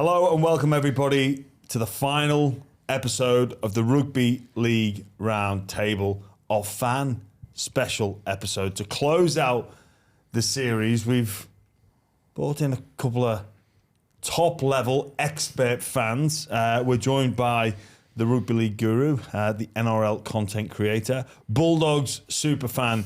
Hello and welcome everybody to the final episode of the Rugby League Roundtable, our fan special episode. To close out the series, we've brought in a couple of top level expert fans. We're joined by the Rugby League guru, the NRL content creator, Bulldogs superfan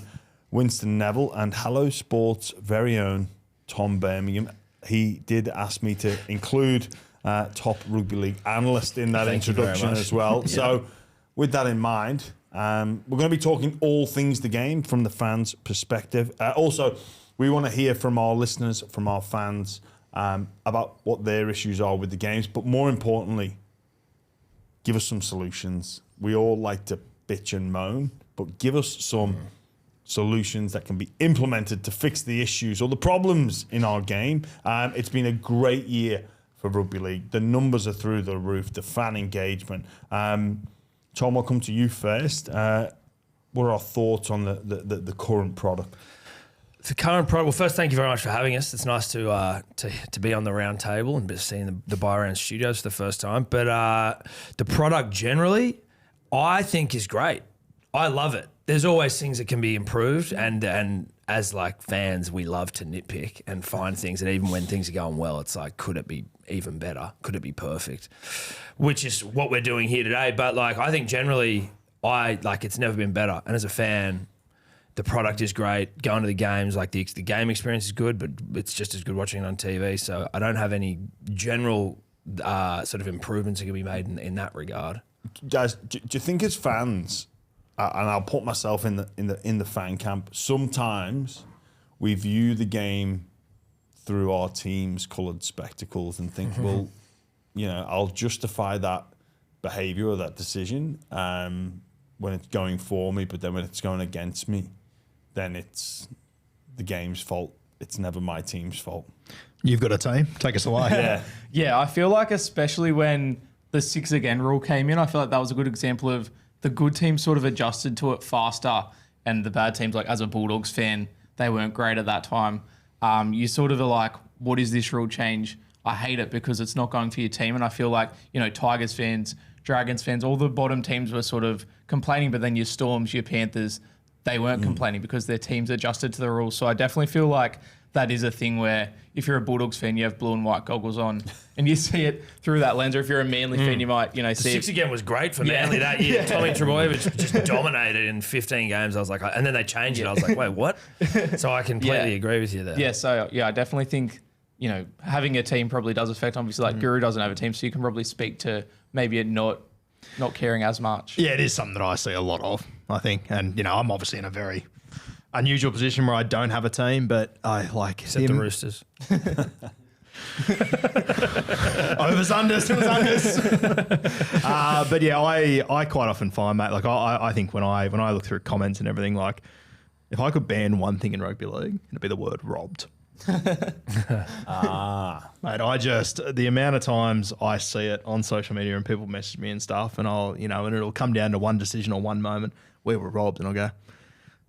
Winston Neville, and Hello Sports' very own Tom Birmingham. He did ask me to include top rugby league analyst in that introduction as well. Yeah. So with that in mind, we're going to be talking all things the game from the fans' perspective. Also, we want to hear from our listeners, from our fans, about what their issues are with the games. But more importantly, give us some solutions. We all like to bitch and moan, but give us some solutions that can be implemented to fix the issues or the problems in our game. It's been a great year for rugby league. The numbers are through the roof, the fan engagement. Tom, I'll come to you first. What are our thoughts on the current product? The current product. Well, first, thank you very much for having us. It's nice to be on the round table and seeing the Byron Studios for the first time. But the product generally, I think is great. I love it. There's always things that can be improved, and as like fans, we love to nitpick and find things. And even when things are going well, it's like, could it be even better? Could it be perfect? Which is what we're doing here today. But like, I think generally, it's never been better. And as a fan, the product is great. Going to the games, like the game experience is good, but it's just as good watching it on TV. So I don't have any general sort of improvements that can be made in that regard. Guys, do you think as fans, and I'll put myself in the fan camp, sometimes we view the game through our team's coloured spectacles and think, well, you know, I'll justify that behaviour or that decision when it's going for me, but then when it's going against me, then it's the game's fault. It's never my team's fault. You've got a team. Take us away. Yeah, I feel like especially when the 6 again rule came in, I feel like that was a good example of the good teams sort of adjusted to it faster, and the bad teams, like as a Bulldogs fan, they weren't great at that time. You sort of are like, what is this rule change? I hate it because it's not going for your team. And I feel like, you know, Tigers fans, Dragons fans, all the bottom teams were sort of complaining, but then your Storms, your Panthers, they weren't complaining because their teams adjusted to the rules. So I definitely feel like that is a thing where if you're a Bulldogs fan, you have blue and white goggles on and you see it through that lens. Or if you're a Manly fan, you might, you know, see the 6 it. again was great for Manly that year. Tommy Trbojevic just dominated in 15 games. I was like, and then they changed it. I was like, wait, what? So I completely agree with you there. Yeah, so I definitely think, you know, having a team probably does affect. Obviously, like Guru doesn't have a team, so you can probably speak to maybe it not caring as much. Yeah, it is something that I see a lot of, I think. And, you know, I'm obviously in a very unusual position where I don't have a team, but I like Except the Roosters. Overs, unders, unders. But yeah, I quite often find, mate, like I think when I look through comments and everything, like if I could ban one thing in rugby league, it'd be the word robbed. Mate, the amount of times I see it on social media and people message me and stuff, and and it'll come down to one decision or one moment where we're robbed, and I'll go,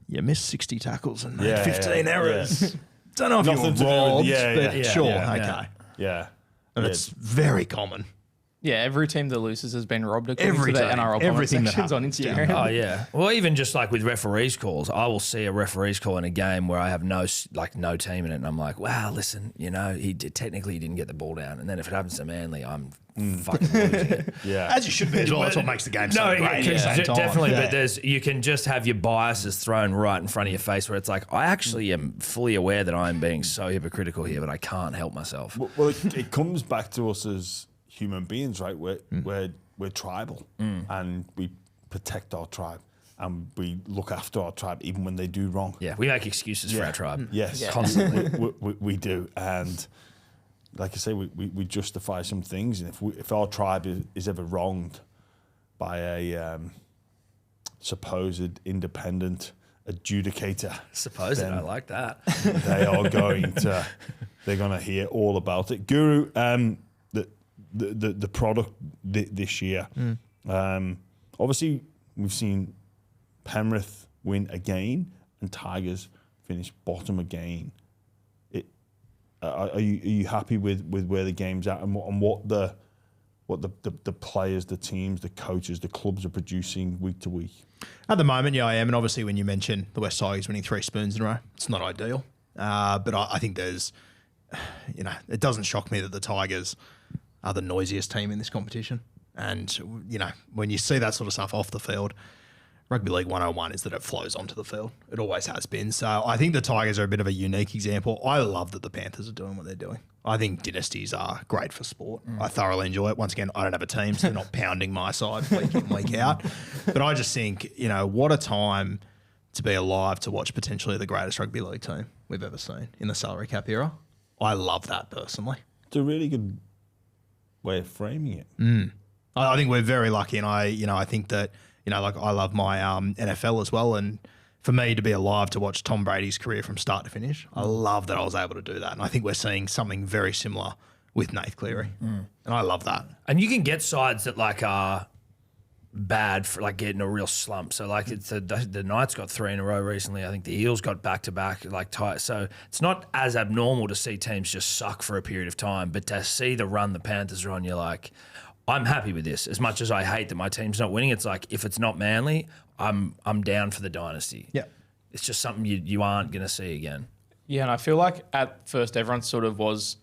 you missed 60 tackles and made 15 errors. Yeah. Don't know if you were robbed, but sure, okay. Yeah. And it's very common. Yeah, every team that loses has been robbed according to the team. NRL Everything sections on Instagram. Oh, yeah. Well, even just like with referees calls, I will see a referee's call in a game where I have no team in it, and I'm like, wow, listen, you know, technically he didn't get the ball down. And then if it happens to Manly, I'm fucking losing it. Yeah. As you should be as well. That's what makes the game so great. Definitely, but you can just have your biases thrown right in front of your face where it's like, I actually am fully aware that I'm being so hypocritical here, but I can't help myself. Well, it comes back to us as human beings, right? We're tribal and we protect our tribe and we look after our tribe even when they do wrong. Yeah, we make excuses for our tribe. Yes, constantly. we do. And like I say, we justify some things. And if our tribe is ever wronged by a supposed independent adjudicator, I like that. They're going to hear all about it. Guru, the product this year. Obviously, we've seen Penrith win again and Tigers finish bottom again. Are you happy with where the game's at and what the players, the teams, the coaches, the clubs are producing week to week? At the moment, yeah, I am. And obviously, when you mention the West Tigers winning 3 spoons in a row, it's not ideal. But I think there's, it doesn't shock me that the Tigers are the noisiest team in this competition. And, when you see that sort of stuff off the field, Rugby League 101 is that it flows onto the field. It always has been. So I think the Tigers are a bit of a unique example. I love that the Panthers are doing what they're doing. I think dynasties are great for sport. I thoroughly enjoy it. Once again, I don't have a team, so they're not pounding my side week in, week out. But I just think, what a time to be alive to watch potentially the greatest rugby league team we've ever seen in the salary cap era. I love that personally. It's a really good way of framing it. I think we're very lucky, and I think that, I love my NFL as well, and for me to be alive to watch Tom Brady's career from start to finish, I love that I was able to do that. And I think we're seeing something very similar with Nath Cleary, and I love that. And you can get sides that are bad for getting a real slump. So it's the Knights got 3 in a row recently. I think the Eels got back to back tight. So it's not as abnormal to see teams just suck for a period of time, but to see the run the Panthers are on, you're like, I'm happy with this. As much as I hate that my team's not winning, it's like, if it's not Manly, I'm down for the dynasty. Yeah. It's just something you aren't going to see again. Yeah, and I feel like at first everyone sort of was,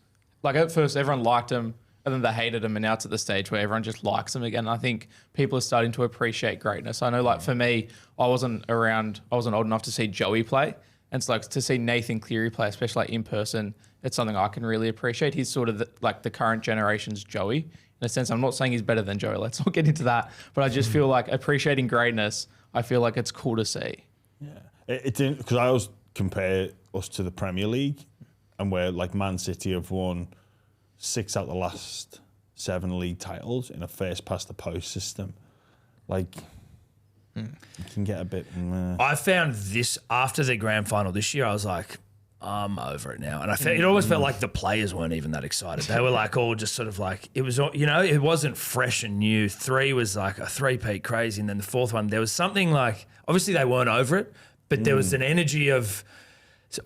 at first everyone liked him and then they hated him, and now it's at the stage where everyone just likes him again. And I think people are starting to appreciate greatness. I know for me, I wasn't old enough to see Joey play. And it's to see Nathan Cleary play, especially in person, it's something I can really appreciate. He's sort of the current generation's Joey. In a sense, I'm not saying he's better than Joey. Let's not get into that. But I just feel like appreciating greatness, I feel like it's cool to see. Yeah. It's because I always compare us to the Premier League, and where Man City have won 6 out of the last 7 league titles in a first past the post system. You can get a bit... I found this after the grand final this year, I was like, I'm over it now. And it almost felt like the players weren't even that excited. They were all just sort of it was, it wasn't fresh and new. 3 was a 3-peat crazy. And then the 4th one, there was something obviously they weren't over it, but there was an energy of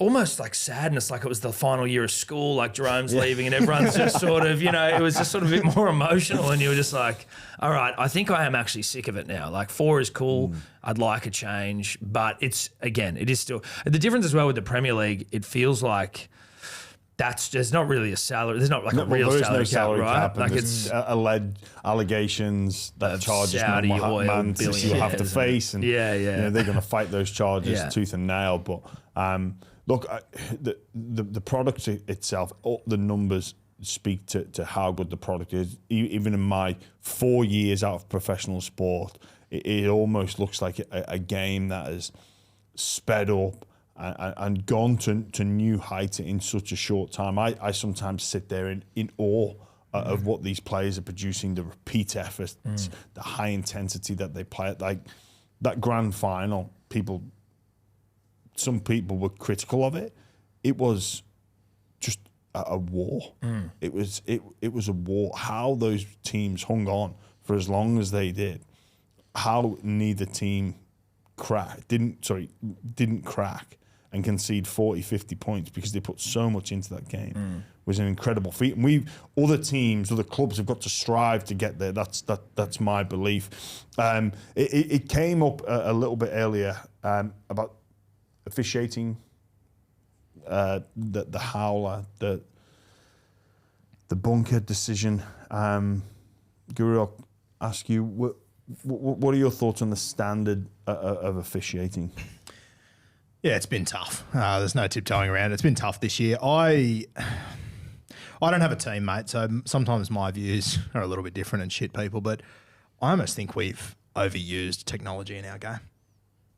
almost sadness, it was the final year of school, Jerome's leaving and everyone's just sort of, it was just sort of a bit more emotional, and you were just all right, I think I am actually sick of it now. 4 is cool. I'd like a change, but it is still the difference as well with the Premier League. It feels like there's not really a salary. There's not a real salary cap, right? It's alleged allegations that charges Saudi Man City will have to face, and they're going to fight those charges tooth and nail. But look, the product itself, all the numbers speak to how good the product is. Even in my 4 years out of professional sport, it almost looks like a game that has sped up and gone to new heights in such a short time. I sometimes sit there in awe of what these players are producing, the repeat efforts, the high intensity that they play at. That grand final, some people were critical of it. It was just a war. It was a war. How those teams hung on for as long as they did, how neither team didn't crack and concede 40, 50 points because they put so much into that game was an incredible feat. And other teams, other clubs have got to strive to get there. That's my belief. It came up a little bit earlier about officiating, the howler, the bunker decision. Guru, I'll ask you, what are your thoughts on the standard of officiating? Yeah, it's been tough. There's no tiptoeing around. It's been tough this year. I don't have a team, mate, so sometimes my views are a little bit different and shit people, but I almost think we've overused technology in our game.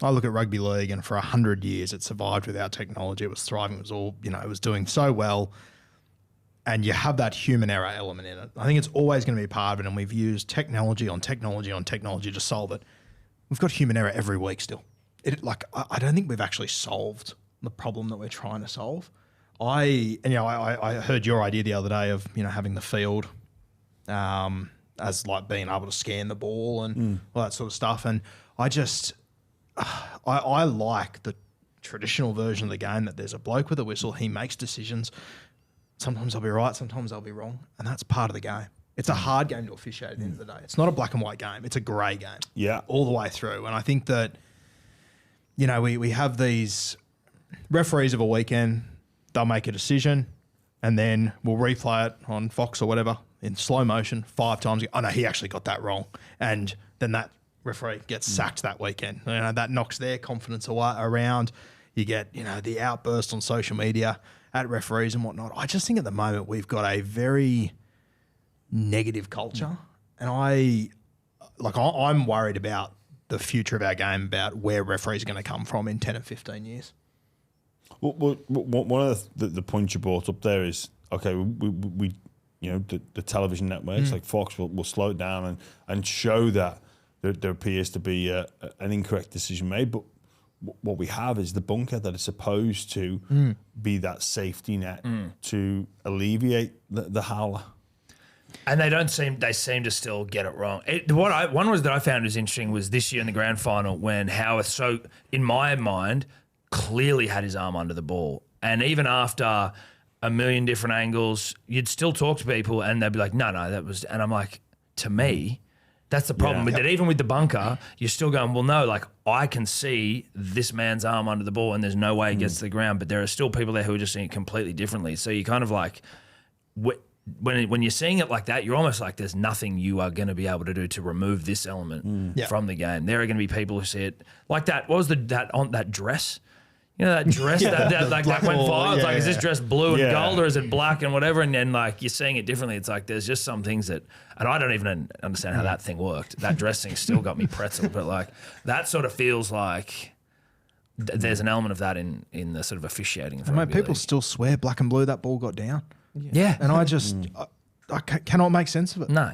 I look at rugby league, and for 100 years it survived without technology. It was thriving. It was all, it was doing so well. And you have that human error element in it. I think it's always going to be a part of it, and we've used technology on technology on technology to solve it. We've got human error every week still. I don't think we've actually solved the problem that we're trying to solve. I heard your idea the other day of having the field as being able to scan the ball and all that sort of stuff, and I like the traditional version of the game that there's a bloke with a whistle, he makes decisions. Sometimes I'll be right, sometimes I'll be wrong. And that's part of the game. It's a hard game to officiate at the end of the day. It's not a black and white game. It's a grey game. Yeah. All the way through. And I think that, we have these referees of a weekend, they'll make a decision and then we'll replay it on Fox or whatever in slow motion 5 times. Oh, no, he actually got that wrong. And then that referee gets sacked that weekend. That knocks their confidence away around. You get, the outburst on social media at referees and whatnot. I just think at the moment we've got a very negative culture. And I'm worried about the future of our game, about where referees are going to come from in 10 and 15 years. Well, one of the points you brought up there is, okay, we the television networks like Fox will slow it down and show that there appears to be an incorrect decision made. But what we have is the bunker that is supposed to be that safety net to alleviate the howler. And they seem to still get it wrong. One was that I found was interesting was this year in the grand final when Howarth, so in my mind, clearly had his arm under the ball. And even after a million different angles, you'd still talk to people and they'd be like, no, that was, and I'm like, to me, that's the problem with that. Even with the bunker, you're still going, well, no, like I can see this man's arm under the ball and there's no way it gets to the ground, but there are still people there who are just seeing it completely differently. So you kind of like, when you're seeing it like that, you're almost like there's nothing you are going to be able to do to remove this element from the game. There are going to be people who see it like that. What was that dress? That dress that went viral. It's like, is this dress blue and gold or is it black and whatever? And then like you're seeing it differently. It's like there's just some things that, and I don't even understand how that thing worked. That dress thing still got me pretzel, but like that sort of feels like there's an element of that in the sort of officiating. I mean, people still swear black and blue that ball got down. Yeah. And I just I cannot make sense of it. No.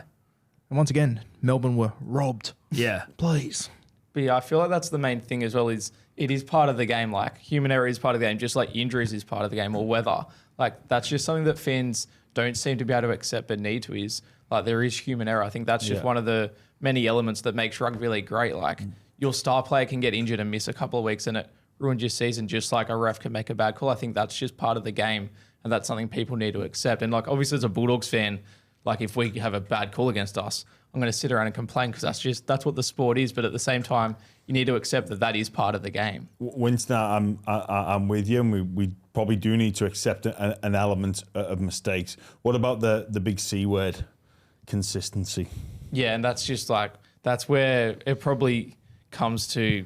And once again, Melbourne were robbed. Yeah. Please. But yeah, I feel like that's the main thing as well is it is part of the game. Like human error is part of the game, just like injuries is part of the game or weather. Like that's just something that fans don't seem to be able to accept but need to is like there is human error. I think that's just one of the many elements that makes rugby league great. Like your star player can get injured and miss a couple of weeks and it ruins your season just like a ref can make a bad call. I think that's just part of the game and that's something people need to accept. And like obviously as a Bulldogs fan, like if we have a bad call against us, I'm going to sit around and complain because that's what the sport is. But at the same time, you need to accept that is part of the game. Winston, I'm with you, and we probably do need to accept an element of mistakes. What about the big C word, consistency? Yeah, and that's just like that's where it probably comes to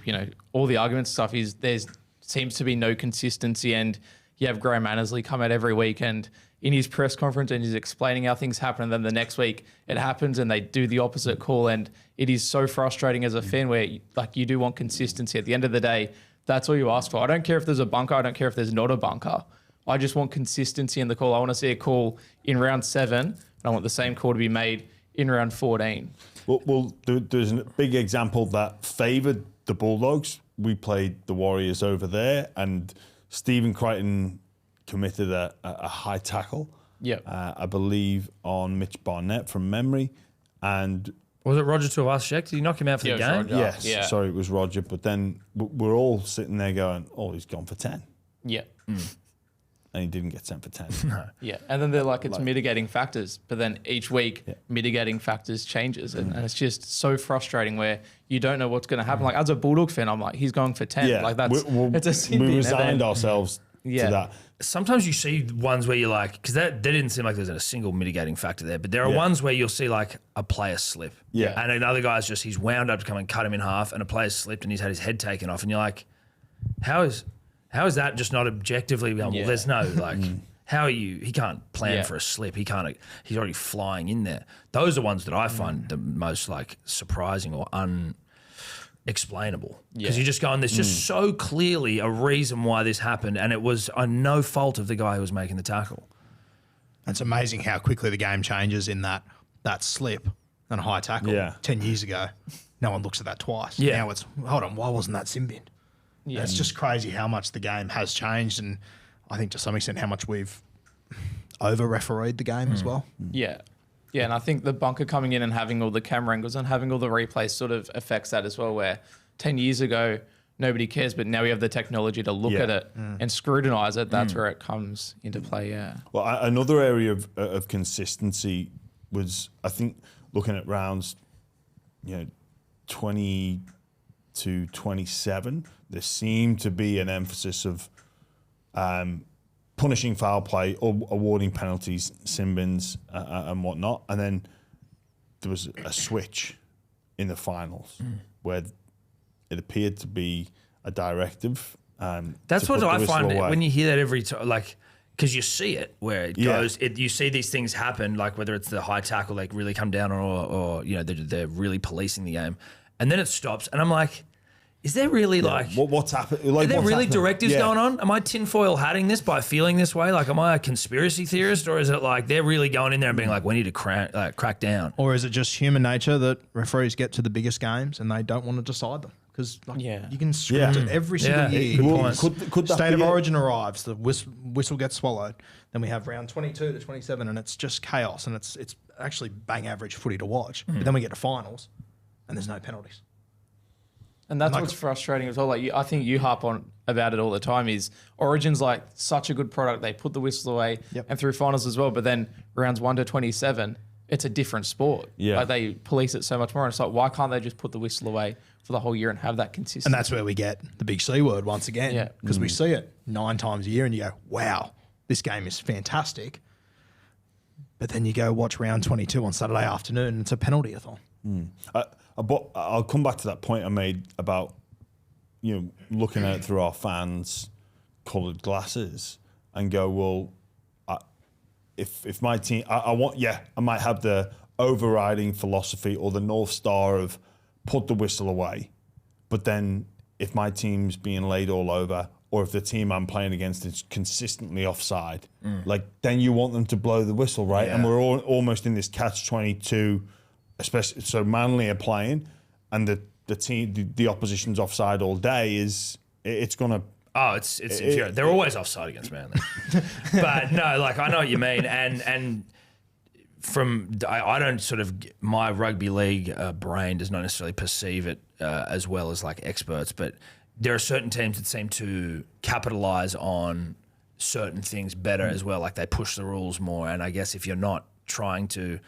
all the argument stuff is there seems to be no consistency, and you have Graham Annesley come out every week and in his press conference and he's explaining how things happen and then the next week it happens and they do the opposite call and it is so frustrating as a fan where you do want consistency. At the end of the day, that's all you ask for. I don't care if there's a bunker. I don't care if there's not a bunker. I just want consistency in the call. I want to see a call in round 7 and I want the same call to be made in round 14. Well, there's a big example that favoured the Bulldogs. We played the Warriors over there and Stephen Crichton committed a high tackle, I believe, on Mitch Barnett from memory. And was it Roger Tuivasa-Sheck? Did he knock him out for the game? Roger. Yes, Yeah. Sorry, it was Roger. But then we're all sitting there going, oh, he's gone for 10. Yeah. And he didn't get sent for 10. No. Yeah. And then they're like, it's mitigating factors. But then each week, mitigating factors changes. And it's just so frustrating where you don't know what's going to happen. Like, as a Bulldog fan, I'm like, he's going for 10. Yeah, like, it's a sin bin. we resigned ourselves to that. Sometimes you see ones where you're like, because that didn't seem like there's a single mitigating factor there, but there are ones where you'll see like a player slip. Yeah. And another guy's he's wound up to come and cut him in half and a player's slipped and he's had his head taken off. And you're like, how is that just not objectively going, well, there's no like, how are you, he can't plan for a slip. He's already flying in there. Those are ones that I find the most like surprising or unexplainable because you're just going, there's just so clearly a reason why this happened and it was no fault of the guy who was making the tackle. It's amazing how quickly the game changes in that slip and high tackle. 10 years ago, no one looks at that twice. Now it's, hold on, why wasn't that sin binned? It's just crazy how much the game has changed and I think to some extent how much we've over-refereed the game as well. Yeah, and I think the bunker coming in and having all the camera angles and having all the replays sort of affects that as well, where 10 years ago, nobody cares. But now we have the technology to look at it and scrutinize it. That's where it comes into play. Yeah. Well, another area of consistency was, I think, looking at rounds, 20 to 27, there seemed to be an emphasis of punishing foul play or awarding penalties, sin bins, and whatnot. And then there was a switch in the finals where it appeared to be a directive. That's what I find away. when you hear that every time, like, because you see it where it goes, you see these things happen, like whether it's the high tackle they really come down or they're really policing the game, and then it stops, and I'm like, is there really what's happening? Like, are there what's really happening? directives going on? Am I tinfoil hatting this by feeling this way? Like, am I a conspiracy theorist, or is it like they're really going in there and being like, we need to crack down? Or is it just human nature that referees get to the biggest games and they don't want to decide them? Because you can script it every single year. Could that State of be it? origin arrives, the whistle gets swallowed. Then we have round 22 to 27 and it's just chaos and it's actually bang average footy to watch. But then we get to finals and there's no penalties. And that's what's frustrating as well. Like, I think you harp on about it all the time. Is Origin's like such a good product. They put the whistle away and through finals as well. But then rounds 1 to 27, it's a different sport. Yeah, like they police it so much more. And it's like, why can't they just put the whistle away for the whole year and have that consistency? And that's where we get the big C word once again. Because we see it 9 times a year and you go, wow, this game is fantastic. But then you go watch round 22 on Saturday afternoon and it's a penalty-a-thon. I'll come back to that point I made about looking at it through our fans' coloured glasses and go, well, if my team, I might have the overriding philosophy or the North Star of put the whistle away, but then if my team's being laid all over, or if the team I'm playing against is consistently offside, then you want them to blow the whistle, right? Yeah. And we're all almost in this catch-22. Especially so Manly are playing, and the team, the opposition's offside all day. It's gonna? Oh, it's infuriating. They're always offside against Manly, but no, like I know what you mean, and I don't sort of my rugby league brain does not necessarily perceive it as well as like experts, but there are certain teams that seem to capitalize on certain things better as well. Like they push the rules more, and I guess if you're not trying to.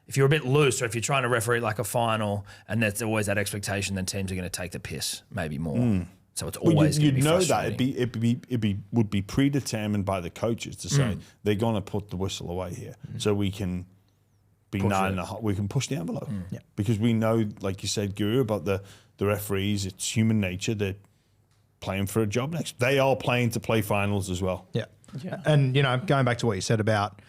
If you're a bit loose, or if you're trying to referee like a final, and there's always that expectation, then teams are going to take the piss maybe more. So it's always going to be frustrating. It would be predetermined by the coaches to say they're going to put the whistle away here, so we can be push 9.5. We can push the envelope because we know, like you said, Guru, about the referees. It's human nature. They're playing for a job next. They are playing to play finals as well. Yeah. And going back to what you said about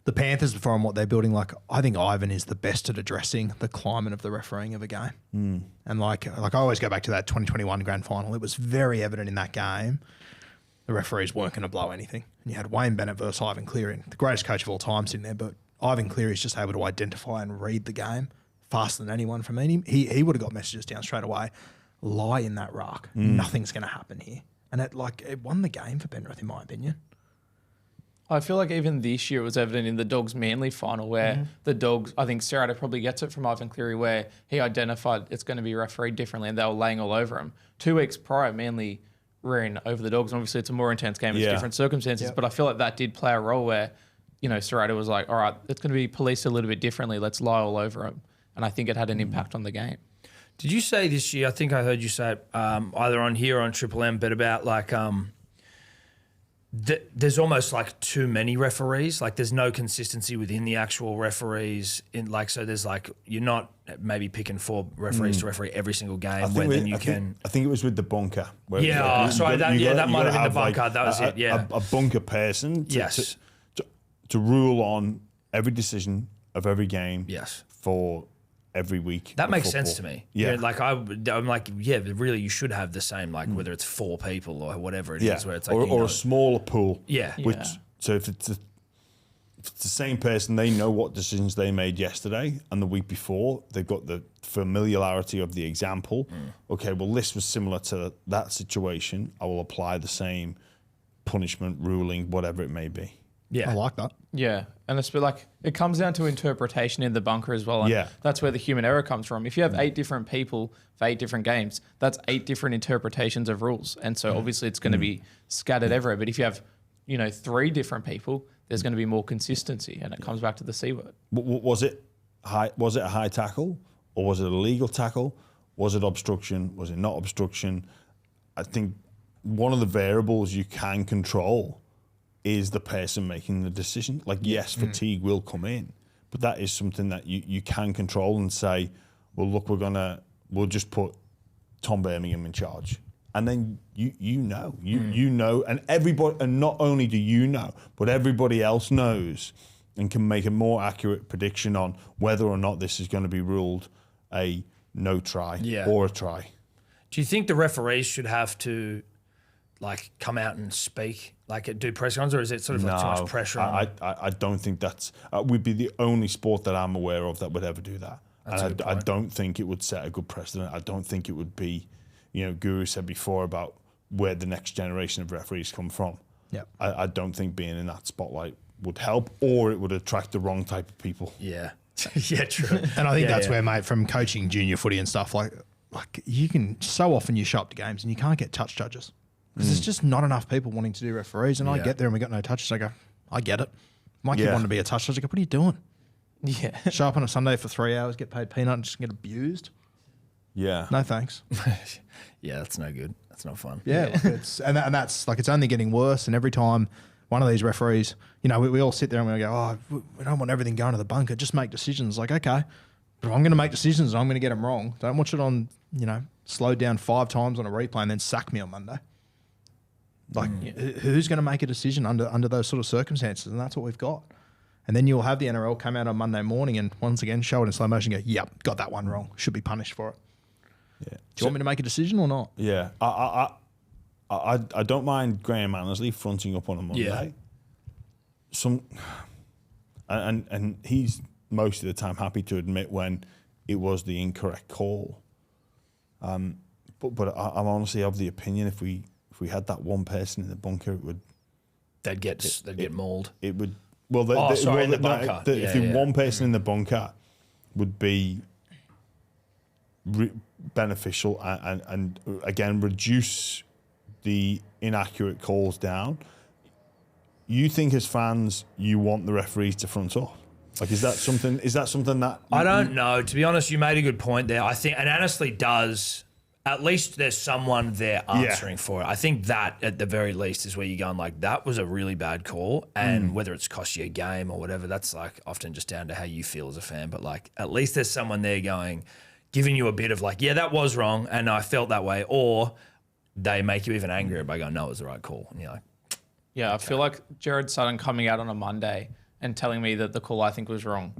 the Panthers before and what they're building, like I think Ivan is the best at addressing the climate of the refereeing of a game. And like I always go back to that 2021 grand final. It was very evident in that game the referees weren't going to blow anything. And you had Wayne Bennett versus Ivan Cleary, the greatest coach of all time sitting there, but Ivan Cleary is just able to identify and read the game faster than anyone from him. He would have got messages down straight away. Lie in that rock. Nothing's going to happen here. And it won the game for Penrith, in my opinion. I feel like even this year it was evident in the Dogs Manly final where the Dogs, I think Serrato probably gets it from Ivan Cleary, where he identified it's going to be refereed differently and they were laying all over him. 2 weeks prior, Manly ran over the Dogs. And obviously it's a more intense game, it's different circumstances, but I feel like that did play a role where, Serrato was like, all right, it's going to be policed a little bit differently. Let's lie all over him. And I think it had an impact on the game. Did you say this year, I think I heard you say it, either on here or on Triple M, but about like... there's almost like too many referees. Like there's no consistency within the actual referees. So there's like you're not maybe picking 4 referees to referee every single game. I think it was with the bunker. That might have been the bunker. That was it. Yeah, a bunker person. To rule on every decision of every game. Yes. For every week. That makes sense to me. Yeah. I'm like, really, you should have the same, like whether it's 4 people or whatever it is, where it's like, or a smaller pool. Yeah. So if it's the same person, they know what decisions they made yesterday and the week before. They've got the familiarity of the example. Okay, well, this was similar to that situation. I will apply the same punishment, ruling, whatever it may be. Yeah. I like that. Yeah, and it's like it comes down to interpretation in the bunker as well. And Yeah. that's where the human error comes from. If you have 8 different people for 8 different games, that's 8 different interpretations of rules, and so obviously it's going to be scattered everywhere. But if you have 3 different people, there's going to be more consistency, and it comes back to the C word. Was it high? Was it a high tackle, or was it a legal tackle? Was it obstruction? Was it not obstruction? I think one of the variables you can control is the person making the decision. Like, yes, fatigue will come in, but that is something that you can control and say, well, look, we'll just put Tom Birmingham in charge. And then you know, and everybody, and not only do you know, but everybody else knows and can make a more accurate prediction on whether or not this is going to be ruled a no try or a try. Do you think the referees should have to come out and speak, do press conferences, or is it sort of too much pressure on? I don't think that's would be the only sport that I'm aware of that would ever do that. And I don't think it would set a good precedent. I don't think it would be, Guru said before about where the next generation of referees come from. Yeah, I don't think being in that spotlight would help, or it would attract the wrong type of people. Yeah. Yeah, true. And I think that's where, mate, from coaching junior footy and stuff, like you can, so often you show up to games and you can't get touch judges because there's just not enough people wanting to do referees. And I get there and we got no touches. I go, I get it. My kid wanted to be a touch judge. I go, what are you doing? Yeah. Show up on a Sunday for 3 hours, get paid peanut and just get abused? Yeah. No thanks. Yeah, that's no good. That's not fun. Yeah, look, and that's it's only getting worse. And every time one of these referees, we all sit there and we go, oh, we don't want everything going to the bunker. Just make decisions. Like, okay, but if I'm going to make decisions and I'm going to get them wrong, don't watch it on, slowed down 5 times on a replay and then sack me on Monday. Like, who's going to make a decision under those sort of circumstances? And that's what we've got. And then you'll have the NRL come out on Monday morning and once again show it in slow motion and go, yep, got that one wrong. Should be punished for it. Yeah. Do you want me to make a decision or not? Yeah. I don't mind Graham Annesley fronting up on a Monday. Yeah. And he's most of the time happy to admit when it was the incorrect call. But I'm honestly of the opinion if we had that one person in the bunker, they'd get mauled. It would. In the bunker. If one person in the bunker would be beneficial and again reduce the inaccurate calls down. You think as fans you want the referees to front up? Like, is that something that I don't know. To be honest, you made a good point there. I think, and Annesley does. At least there's someone there answering for it. I think that, at the very least, is where you're going, like, that was a really bad call. And whether it's cost you a game or whatever, that's, like, often just down to how you feel as a fan. But, like, at least there's someone there giving you a bit of, like, yeah, that was wrong and I felt that way. Or they make you even angrier by going, no, it was the right call. And you're like, yeah, I feel like Jared Sutton coming out on a Monday and telling me that the call I think was wrong.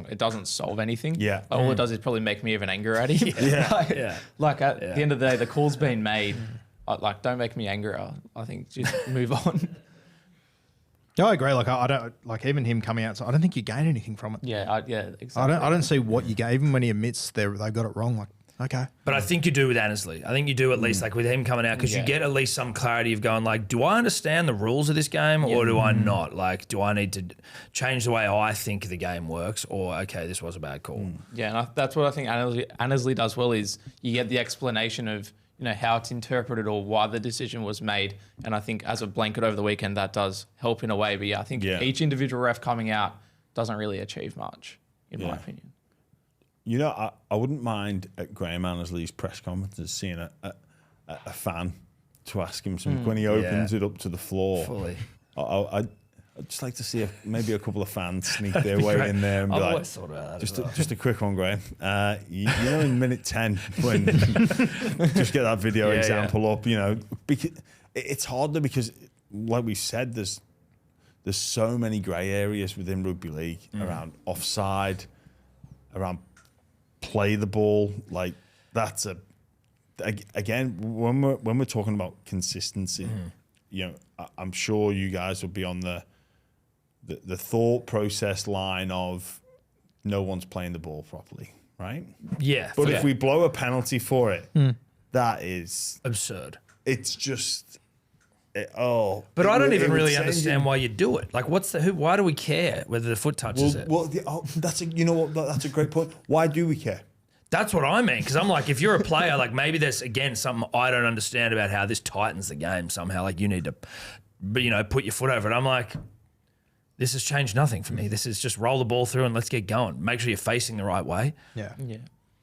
It doesn't solve anything. Yeah. All it does is probably make me even angrier at him. Like at the end of the day, the call's been made. Like, don't make me angrier. I think just move on. Yeah, I agree. Like, I don't like even him coming out. So I don't think you gain anything from it. Yeah, exactly. I don't see what you gain. Even when he admits they got it wrong. Like, okay. But I think you do with Annesley. I think you do at least like with him coming out because you get at least some clarity of going like, do I understand the rules of this game or do I not? Like, do I need to change the way I think the game works or, okay, this was a bad call? Yeah, and that's what I think Annesley does well is you get the explanation of, how it's interpreted or why the decision was made. And I think as a blanket over the weekend, that does help in a way. But yeah, I think each individual ref coming out doesn't really achieve much, in my opinion. I wouldn't mind at Graham Annesley's press conferences seeing a fan to ask him something when he opens it up to the floor. Fully. I'd just like to see maybe a couple of fans sneak their way in there and be like, thought about that just a quick one, Graham. In minute 10 when just get that video example up. Because it's hard though because, like we said, there's so many grey areas within rugby league around offside, around play the ball. Like that's again when we're talking about consistency. I'm sure you guys will be on the thought process line of no one's playing the ball properly, right? Yeah. But if we blow a penalty for it, that is absurd. It's just But I don't even really understand why you do it. Like, why do we care whether the foot touches it? Well, that's a great point. Why do we care? That's what I mean. Because I'm like, if you're a player, like maybe there's, again, something I don't understand about how this tightens the game somehow. Like you need to, put your foot over it. I'm like, this has changed nothing for me. This is just roll the ball through and let's get going. Make sure you're facing the right way. Yeah.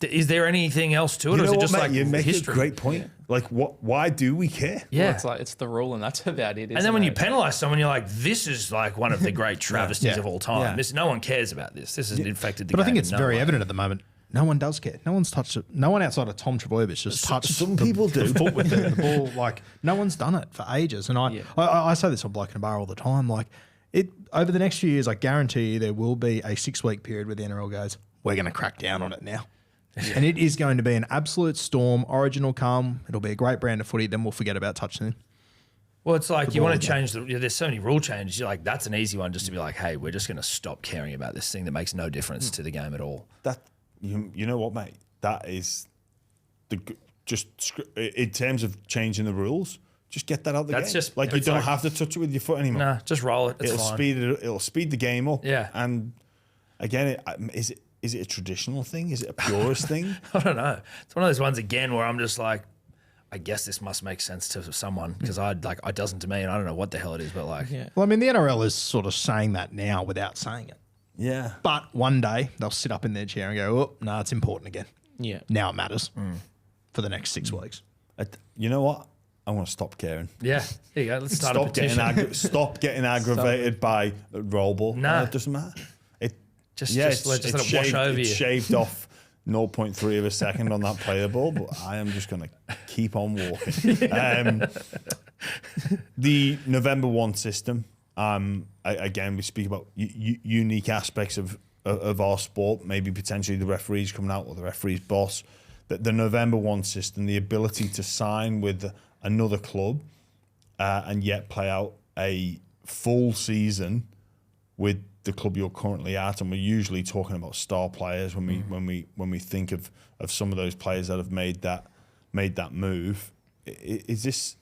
Is there anything else to it, or is it just like you make history? a great point. Like, why do we care? Yeah, Well, it's the rule, and that's about it. And then when you penalise someone, you're like, this is like one of the great travesties of all time. Yeah. No one cares about this. This has infected the game. But I think it's in no very way. evident at the moment. No one does care. No one's touched it. No one outside of Tom Trebojevic just touched some people do. the foot with the ball. Like, no one's done it for ages. And I say this on Bloke in a Bar all the time. Like, over the next few years, I guarantee you there will be a 6-week period where the NRL goes, we're going to crack down on it now. And it is going to be an absolute storm. Origin will come. It'll be a great brand of footy. Then we'll forget about touching it. Well, it's like you want to change there's so many rule changes. You're like, that's an easy one just to be like, hey, we're just going to stop caring about this thing that makes no difference to the game at all. That you know what, mate? That is in terms of changing the rules. Just get that out of the game. Just like you don't have to touch it with your foot anymore. Nah, just roll it. It's fine. It'll speed the game up. Yeah. And again, is it a traditional thing? Is it a purist thing? I don't know. It's one of those ones again where I'm just like, I guess this must make sense to someone because it doesn't to me, and I don't know what the hell it is, but like, Well, I mean, the NRL is sort of saying that now without saying it. Yeah. But one day they'll sit up in their chair and go, oh, no, it's important again. Yeah. Now it matters for the next 6 weeks. You know what? I want to stop caring. yeah, here you go. Let's start a petition. Stop getting aggravated by a roll ball. Nah. It doesn't matter. Just let it wash over you. It's shaved off 0.3 of a second on that player ball, but I am just going to keep on walking. The November 1 system, again, we speak about unique aspects of our sport, maybe potentially the referees coming out or the referee's boss. The November 1 system, the ability to sign with another club and yet play out a full season with the club you're currently at, and we're usually talking about star players when we think of some of those players that have made that move. Is this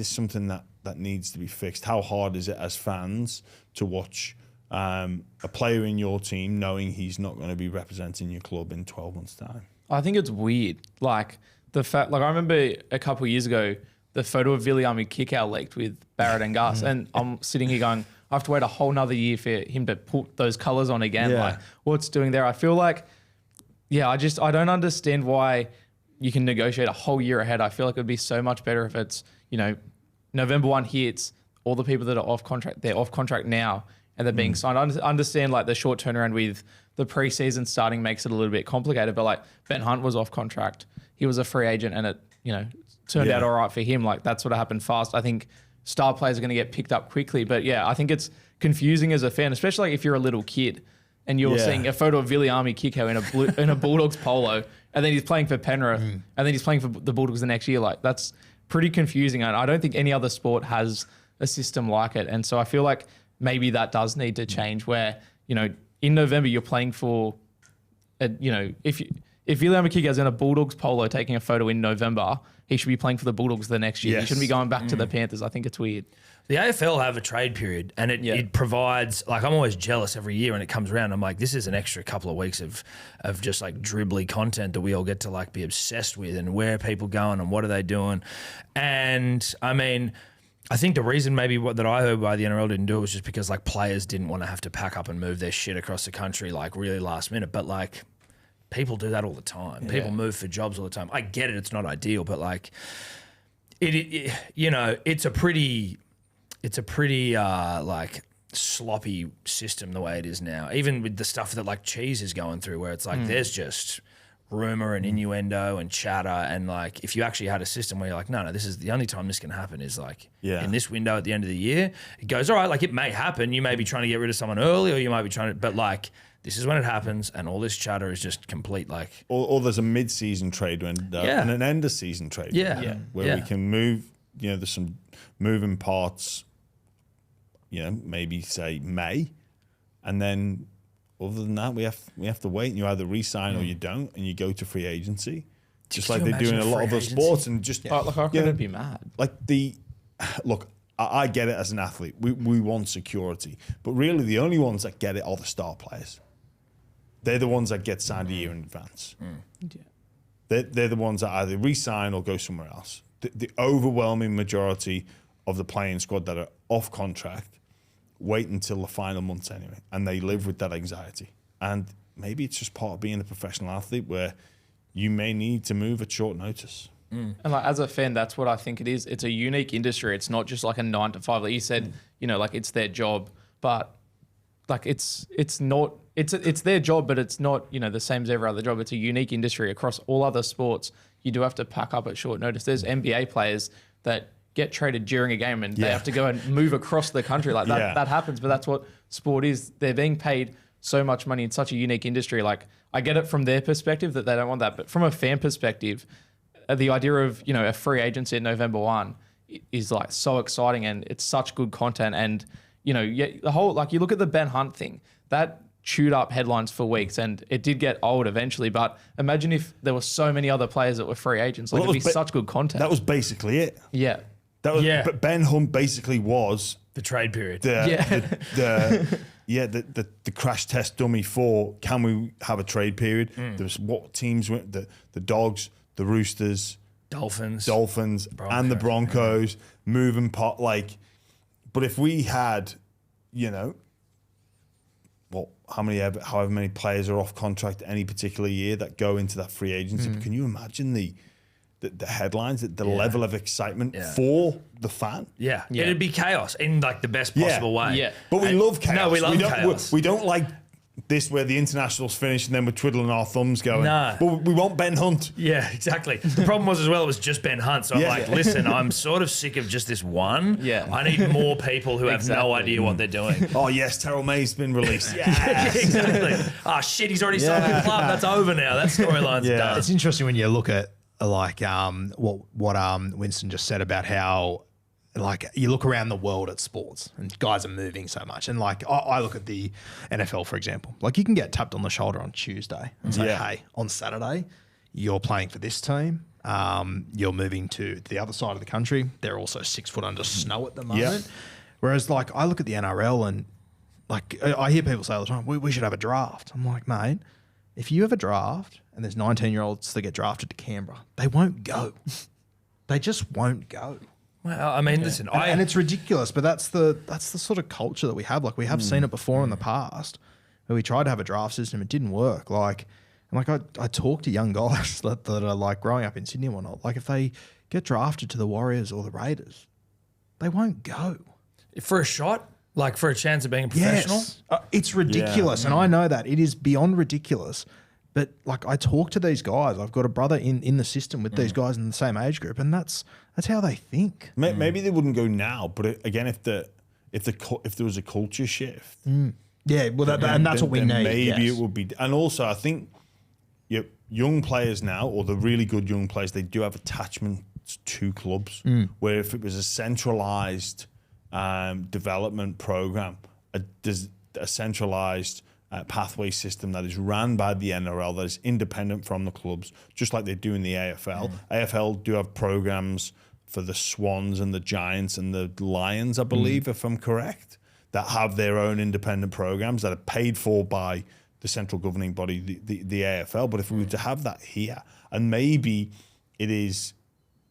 something that needs to be fixed? How hard is it as fans to watch a player in your team knowing he's not going to be representing your club in 12 months' time? I think it's weird. Like the fact, like I remember a couple of years ago, the photo of Viliami Kikau leaked with Barrett and Gus, and I'm sitting here going, I have to wait a whole nother year for him to put those colours on again. Yeah. Like, what's doing there? I feel like, I don't understand why you can negotiate a whole year ahead. I feel like it would be so much better if it's, November 1 hits, all the people that are off contract, they're off contract now and they're being signed. I understand like the short turnaround with the preseason starting makes it a little bit complicated, but like Ben Hunt was off contract. He was a free agent and it, turned out all right for him. Like that sort of happened fast. I think star players are going to get picked up quickly. But I think it's confusing as a fan, especially like if you're a little kid and you're seeing a photo of Viliami Kikau in a Bulldogs polo, and then he's playing for Penrith, and then he's playing for the Bulldogs the next year. Like that's pretty confusing. And I don't think any other sport has a system like it. And so I feel like maybe that does need to change where, in November you're playing for, if Viliami Kikau's in a Bulldogs polo taking a photo in November, he should be playing for the Bulldogs the next year. Yes. He shouldn't be going back to the Panthers. I think it's weird. The AFL have a trade period, and it provides, like, I'm always jealous every year when it comes around. I'm like, this is an extra couple of weeks of just like dribbly content that we all get to like be obsessed with, and where are people going and what are they doing. And I mean, I think the reason maybe that I heard why the NRL didn't do it was just because like players didn't want to have to pack up and move their shit across the country like really last minute. But like, people do that all the time. Yeah. People move for jobs all the time. I get it. It's not ideal, but like it's a pretty like sloppy system the way it is now. Even with the stuff that like Cheese is going through, where it's like there's just rumor and innuendo and chatter, and like if you actually had a system where you're like, no, this is the only time this can happen is like in this window at the end of the year. It goes, all right, like it may happen. You may be trying to get rid of someone early, or you might be trying to, but like, this is when it happens, and all this chatter is just complete. Like, or there's a mid-season trade window and an end-of-season trade window where we can move. There's some moving parts. Maybe say May, and then other than that, we have to wait. And you either re-sign or you don't, and you go to free agency, just like they do in a lot of other sports. And just I couldn't be mad. Like look, I get it as an athlete. We want security. But really, the only ones that get it are the star players. They're the ones that get signed a year in advance. They're the ones that either re-sign or go somewhere else. The overwhelming majority of the playing squad that are off contract wait until the final months anyway, and they live with that anxiety. And maybe it's just part of being a professional athlete where you may need to move at short notice. And like as a fan, that's what I think it is. It's a unique industry. It's not just like a 9 to 5. Like you said, you know, like it's their job, but like it's their job, but it's not, you know, the same as every other job. It's a unique industry across all other sports. You do have to pack up at short notice. There's NBA players that get traded during a game and they have to go and move across the country. Like that happens, but that's what sport is. They're being paid so much money in such a unique industry. Like I get it from their perspective that they don't want that, but from a fan perspective, the idea of, you know, a free agency at November 1 is like so exciting, and it's such good content. And, you know, the whole, like you look at the Ben Hunt thing, that chewed up headlines for weeks, and it did get old eventually. But imagine if there were so many other players that were free agents, like it'd be such good content. That was basically it. Yeah. That was, but Ben Hunt basically was The trade period. the crash test dummy for can we have a trade period. There was what teams went, the Dogs, the Roosters, Dolphins, and the Broncos moving pot like. But if we had, you know, however many players are off contract any particular year that go into that free agency, can you imagine the headlines, the level of excitement for the fan? Yeah, it'd be chaos in like the best possible way. Yeah, but we love chaos. No, we love chaos. We don't like this where the internationals finish and then we're twiddling our thumbs going, No. but we want Ben Hunt. Yeah, exactly. The problem was as well, it was just Ben Hunt. So I'm like, listen, I'm sort of sick of just this one. Yeah. I need more people who have no idea what they're doing. Oh yes, Terrell May's been released. Exactly. Oh shit, he's already signed the club. That's over now. That storyline's done. It's interesting when you look at like what Winston just said about how like you look around the world at sports and guys are moving so much. And like I look at the NFL, for example, like you can get tapped on the shoulder on Tuesday and say, hey, on Saturday, you're playing for this team. You're moving to the other side of the country. They're also 6 foot under snow at the moment. Whereas like I look at the NRL and like I hear people say all the time, we should have a draft. I'm like, mate, if you have a draft and there's 19-year-olds that get drafted to Canberra, they won't go. They just won't go. Well, I mean, listen, and it's ridiculous, but that's the sort of culture that we have. Like we have seen it before in the past, where we tried to have a draft system, it didn't work. Like I talk to young guys that are like growing up in Sydney and whatnot. Like if they get drafted to the Warriors or the Raiders, they won't go for a shot, like for a chance of being a professional. Yes. It's ridiculous, and I know that it is beyond ridiculous. But like I talk to these guys, I've got a brother in the system with these guys in the same age group, and that's how they think. Maybe they wouldn't go now, but again, if there was a culture shift, yeah, well, and that's what we need. Maybe it would be, and also I think young players now, or the really good young players, they do have attachments to clubs. Where if it was a centralized development program, a centralized pathway system that is ran by the NRL that is independent from the clubs, just like they do in the AFL. AFL do have programs for the Swans and the Giants and the Lions, I believe, if I'm correct, that have their own independent programs that are paid for by the central governing body, the AFL. But if we were to have that here, and maybe it is,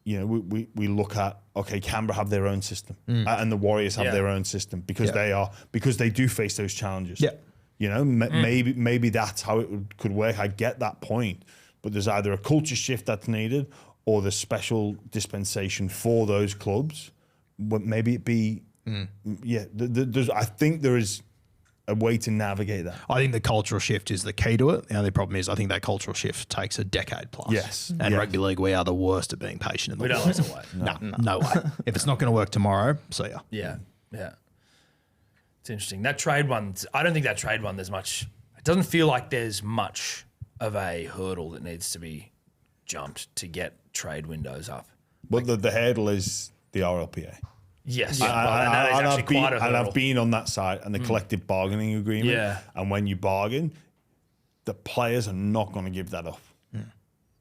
you know, we look at, okay, Canberra have their own system and the Warriors have their own system because they do face those challenges. Yeah. You know, maybe that's how it could work. I get that point, but there's either a culture shift that's needed or the special dispensation for those clubs. But maybe it be, I think there is a way to navigate that. I think the cultural shift is the key to it. The only problem is I think that cultural shift takes a decade plus. Yes. And rugby league, we are the worst at being patient in the world. We don't let it wait. No way. If it's not going to work tomorrow, see ya. Yeah. It's interesting. That trade one, I don't think that trade one, there's much, it doesn't feel like there's much of a hurdle that needs to be jumped to get trade windows up. But the hurdle is the RLPA. Yes. And I've been on that side and the collective bargaining agreement. Yeah. And when you bargain, the players are not going to give that up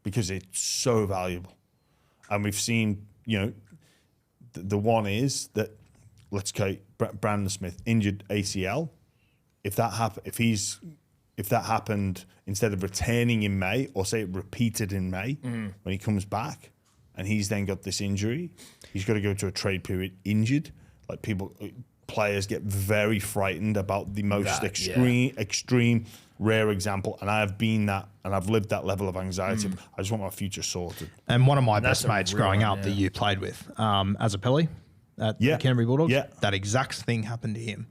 because it's so valuable. And we've seen, you know, the one is that let's say Brandon Smith injured ACL. If that happened instead of returning in May, or say it repeated in May when he comes back, and he's then got this injury, he's got to go to a trade period injured. Like players get very frightened about the most extreme, rare example, and I have been that, and I've lived that level of anxiety. I just want my future sorted. And one of my best mates growing up that you played with, as a Pilly at the Canterbury Bulldogs, that exact thing happened to him.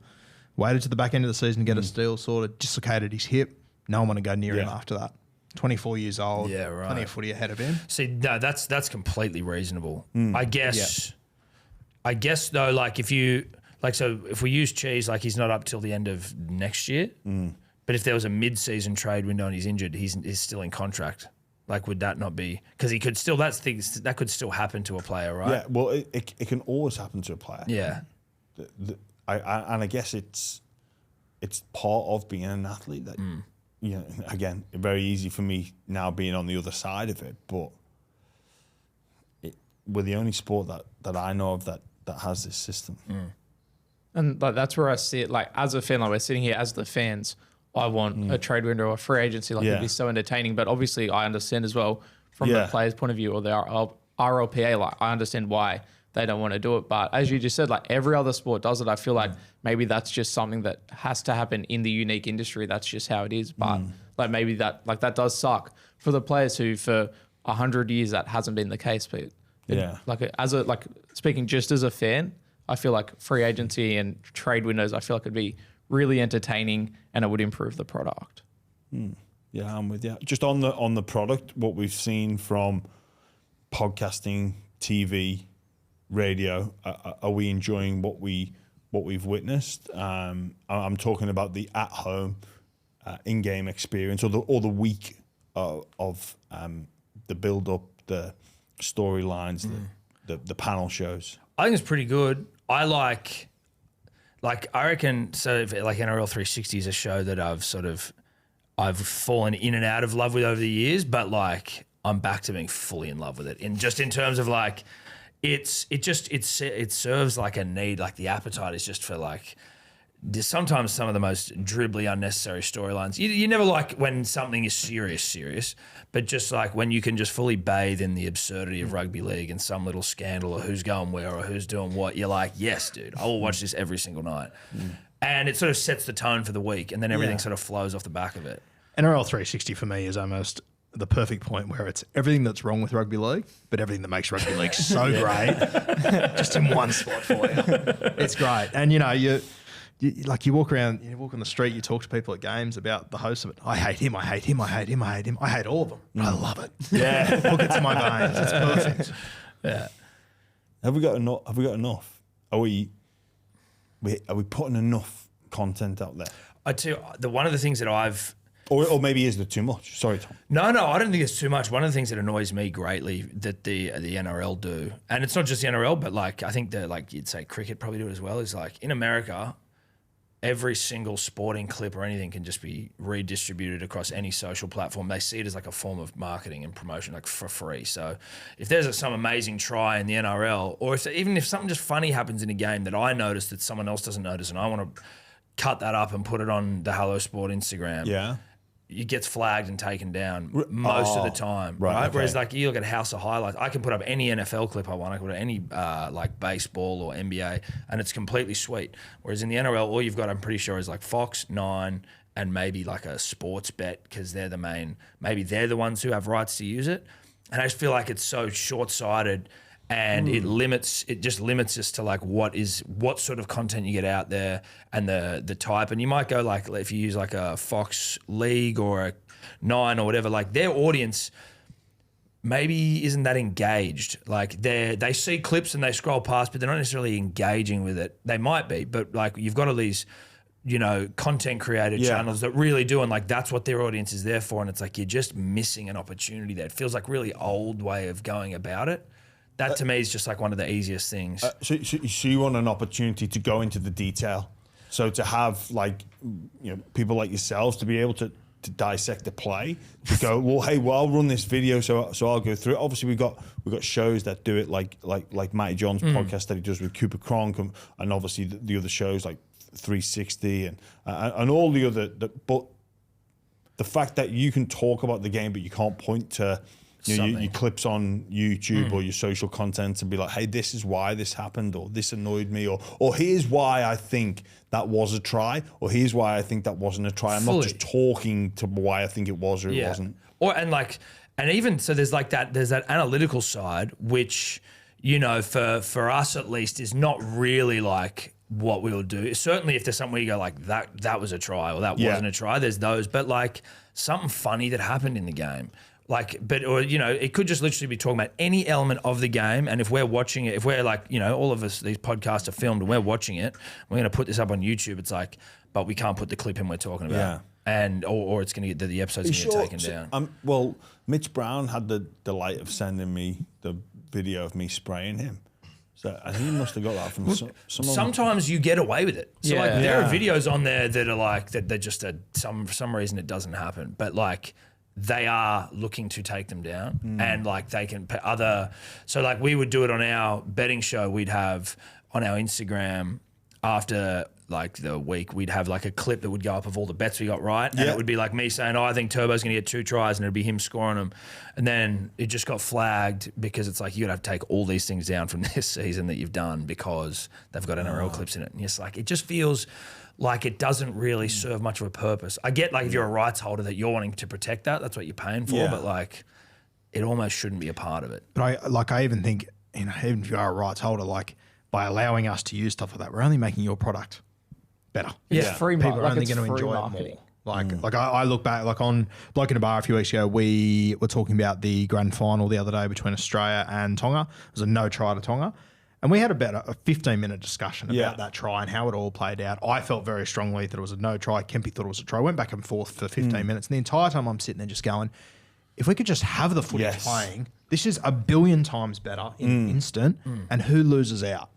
Waited to the back end of the season to get a steal sorted, dislocated his hip. No one wanted to go near him after that. 24 years old, plenty of footy ahead of him. See, no, that's completely reasonable. I guess though, like if we use Cheese, like he's not up till the end of next year. But if there was a mid-season trade window and he's injured, he's still in contract. Like, would that not be? Because he could still. That could still happen to a player, right? Yeah. Well, it can always happen to a player. Yeah. I guess it's part of being an athlete that. Again, very easy for me now being on the other side of it, but we're the only sport that I know of that has this system. And like that's where I see it. Like as a fan, like we're sitting here as the fans, I want a trade window or a free agency. Like it'd be so entertaining. But obviously, I understand as well from the player's point of view or the RLPA. Like I understand why they don't want to do it. But as you just said, like every other sport does it. I feel like maybe that's just something that has to happen in the unique industry. That's just how it is. But like maybe that does suck for the players who for 100 years that hasn't been the case. But speaking just as a fan, I feel like free agency and trade windows, I feel like it'd be really entertaining and it would improve the product. Yeah, I'm with you. Just on the product, what we've seen from podcasting, TV, radio, are we enjoying what we've witnessed? I'm talking about the at-home in-game experience, or the week of the build-up, the storylines, the panel shows. I think it's pretty good. I reckon, so like NRL 360 is a show that I've fallen in and out of love with over the years, but like I'm back to being fully in love with it. In terms of like, it serves like a need. Like the appetite is just for like, sometimes some of the most dribbly, unnecessary storylines. You never like when something is serious, but just like when you can just fully bathe in the absurdity of rugby league and some little scandal or who's going where or who's doing what, you're like, yes, dude, I will watch this every single night. And it sort of sets the tone for the week, and then everything sort of flows off the back of it. NRL 360 for me is almost the perfect point where it's everything that's wrong with rugby league, but everything that makes rugby league so great, just in one spot for you. It's great. And, you walk around, you walk on the street, you talk to people at games about the host of it. I hate him, I hate him, I hate him, I hate him. I hate all of them, but I love it. Yeah. Hook it to my veins. It's perfect. Yeah. Have we got enough? Are we putting enough content out there? I tell you, one of the things that I've... Or maybe is there too much? Sorry, Tom. No, I don't think it's too much. One of the things that annoys me greatly that the NRL do, and it's not just the NRL, but like I think that like you'd say cricket probably do it as well, is like in America, every single sporting clip or anything can just be redistributed across any social platform. They see it as like a form of marketing and promotion, like for free. So if there's some amazing try in the NRL, or even if something just funny happens in a game that I notice that someone else doesn't notice, and I want to cut that up and put it on the Hello Sport Instagram, it gets flagged and taken down most of the time, right? Okay. Whereas like you look at House of Highlights, I can put up any NFL clip I want, I can put up any like baseball or NBA, and it's completely sweet. Whereas in the NRL, all you've got, I'm pretty sure, is like Fox, 9, and maybe like a sports bet, because they're they're the ones who have rights to use it. And I just feel like it's so short-sighted, and it just limits us to like what sort of content you get out there and the type. And you might go like, if you use like a Fox League or a 9 or whatever, like their audience maybe isn't that engaged. Like they see clips and they scroll past, but they're not necessarily engaging with it. They might be, but like you've got all these, content creator channels that really do, and like that's what their audience is there for. And it's like you're just missing an opportunity there. It feels like really old way of going about it. That to me is just like one of the easiest things. So you want an opportunity to go into the detail. So to have like, people like yourselves to be able to dissect the play, to go, well, hey, I'll run this video, so I'll go through it. Obviously, we've got shows that do it, like Matty John's podcast that he does with Cooper Cronk, and obviously the other shows like 360 and all the other. But the fact that you can talk about the game, but you can't point to your clips on YouTube or your social content and be like, hey, this is why this happened, or this annoyed me, or here's why I think that was a try, or here's why I think that wasn't a try. I'm not just talking to why I think it was or it wasn't. And even so, there's that analytical side, which, for us at least, is not really like what we'll do. Certainly if there's something where you go like that was a try or that wasn't a try, there's those, but like something funny that happened in the game. It could just literally be talking about any element of the game. And if we're watching it, if we're like, all of us, these podcasts are filmed and we're watching it, we're going to put this up on YouTube. It's like, but we can't put the clip in we're talking about. Yeah. And, or it's going to get, the episode's going to get taken down. Well, Mitch Brown had the delight of sending me the video of me spraying him. So I think he must have got that from some. Sometimes you get away with it. So there are videos on there that are like, that they're just for some reason it doesn't happen. But like, they are looking to take them down, and like they can put so like we would do it on our betting show. We'd have on our Instagram after like the week, we'd have like a clip that would go up of all the bets we got right. And it would be like me saying, I think Turbo's going to get 2 tries, and it'd be him scoring them. And then it just got flagged because it's like, you'd have to take all these things down from this season that you've done because they've got NRL clips in it. And it's like, it just feels like it doesn't really serve much of a purpose. I get like if you're a rights holder that you're wanting to protect that's what you're paying for, but like it almost shouldn't be a part of it. But I even think, even if you are a rights holder, like by allowing us to use stuff like that, we're only making your product better. It's free. People are only going to enjoy it more. Like I look back, like on Bloke in a Bar a few weeks ago, we were talking about the grand final the other day between Australia and Tonga. It was a no try to Tonga. And we had about a 15-minute discussion about that try and how it all played out. I felt very strongly that it was a no try. Kempy thought it was a try. Went back and forth for 15 minutes. And the entire time I'm sitting there just going, if we could just have the footage playing, this is a billion times better in an instant. And who loses out?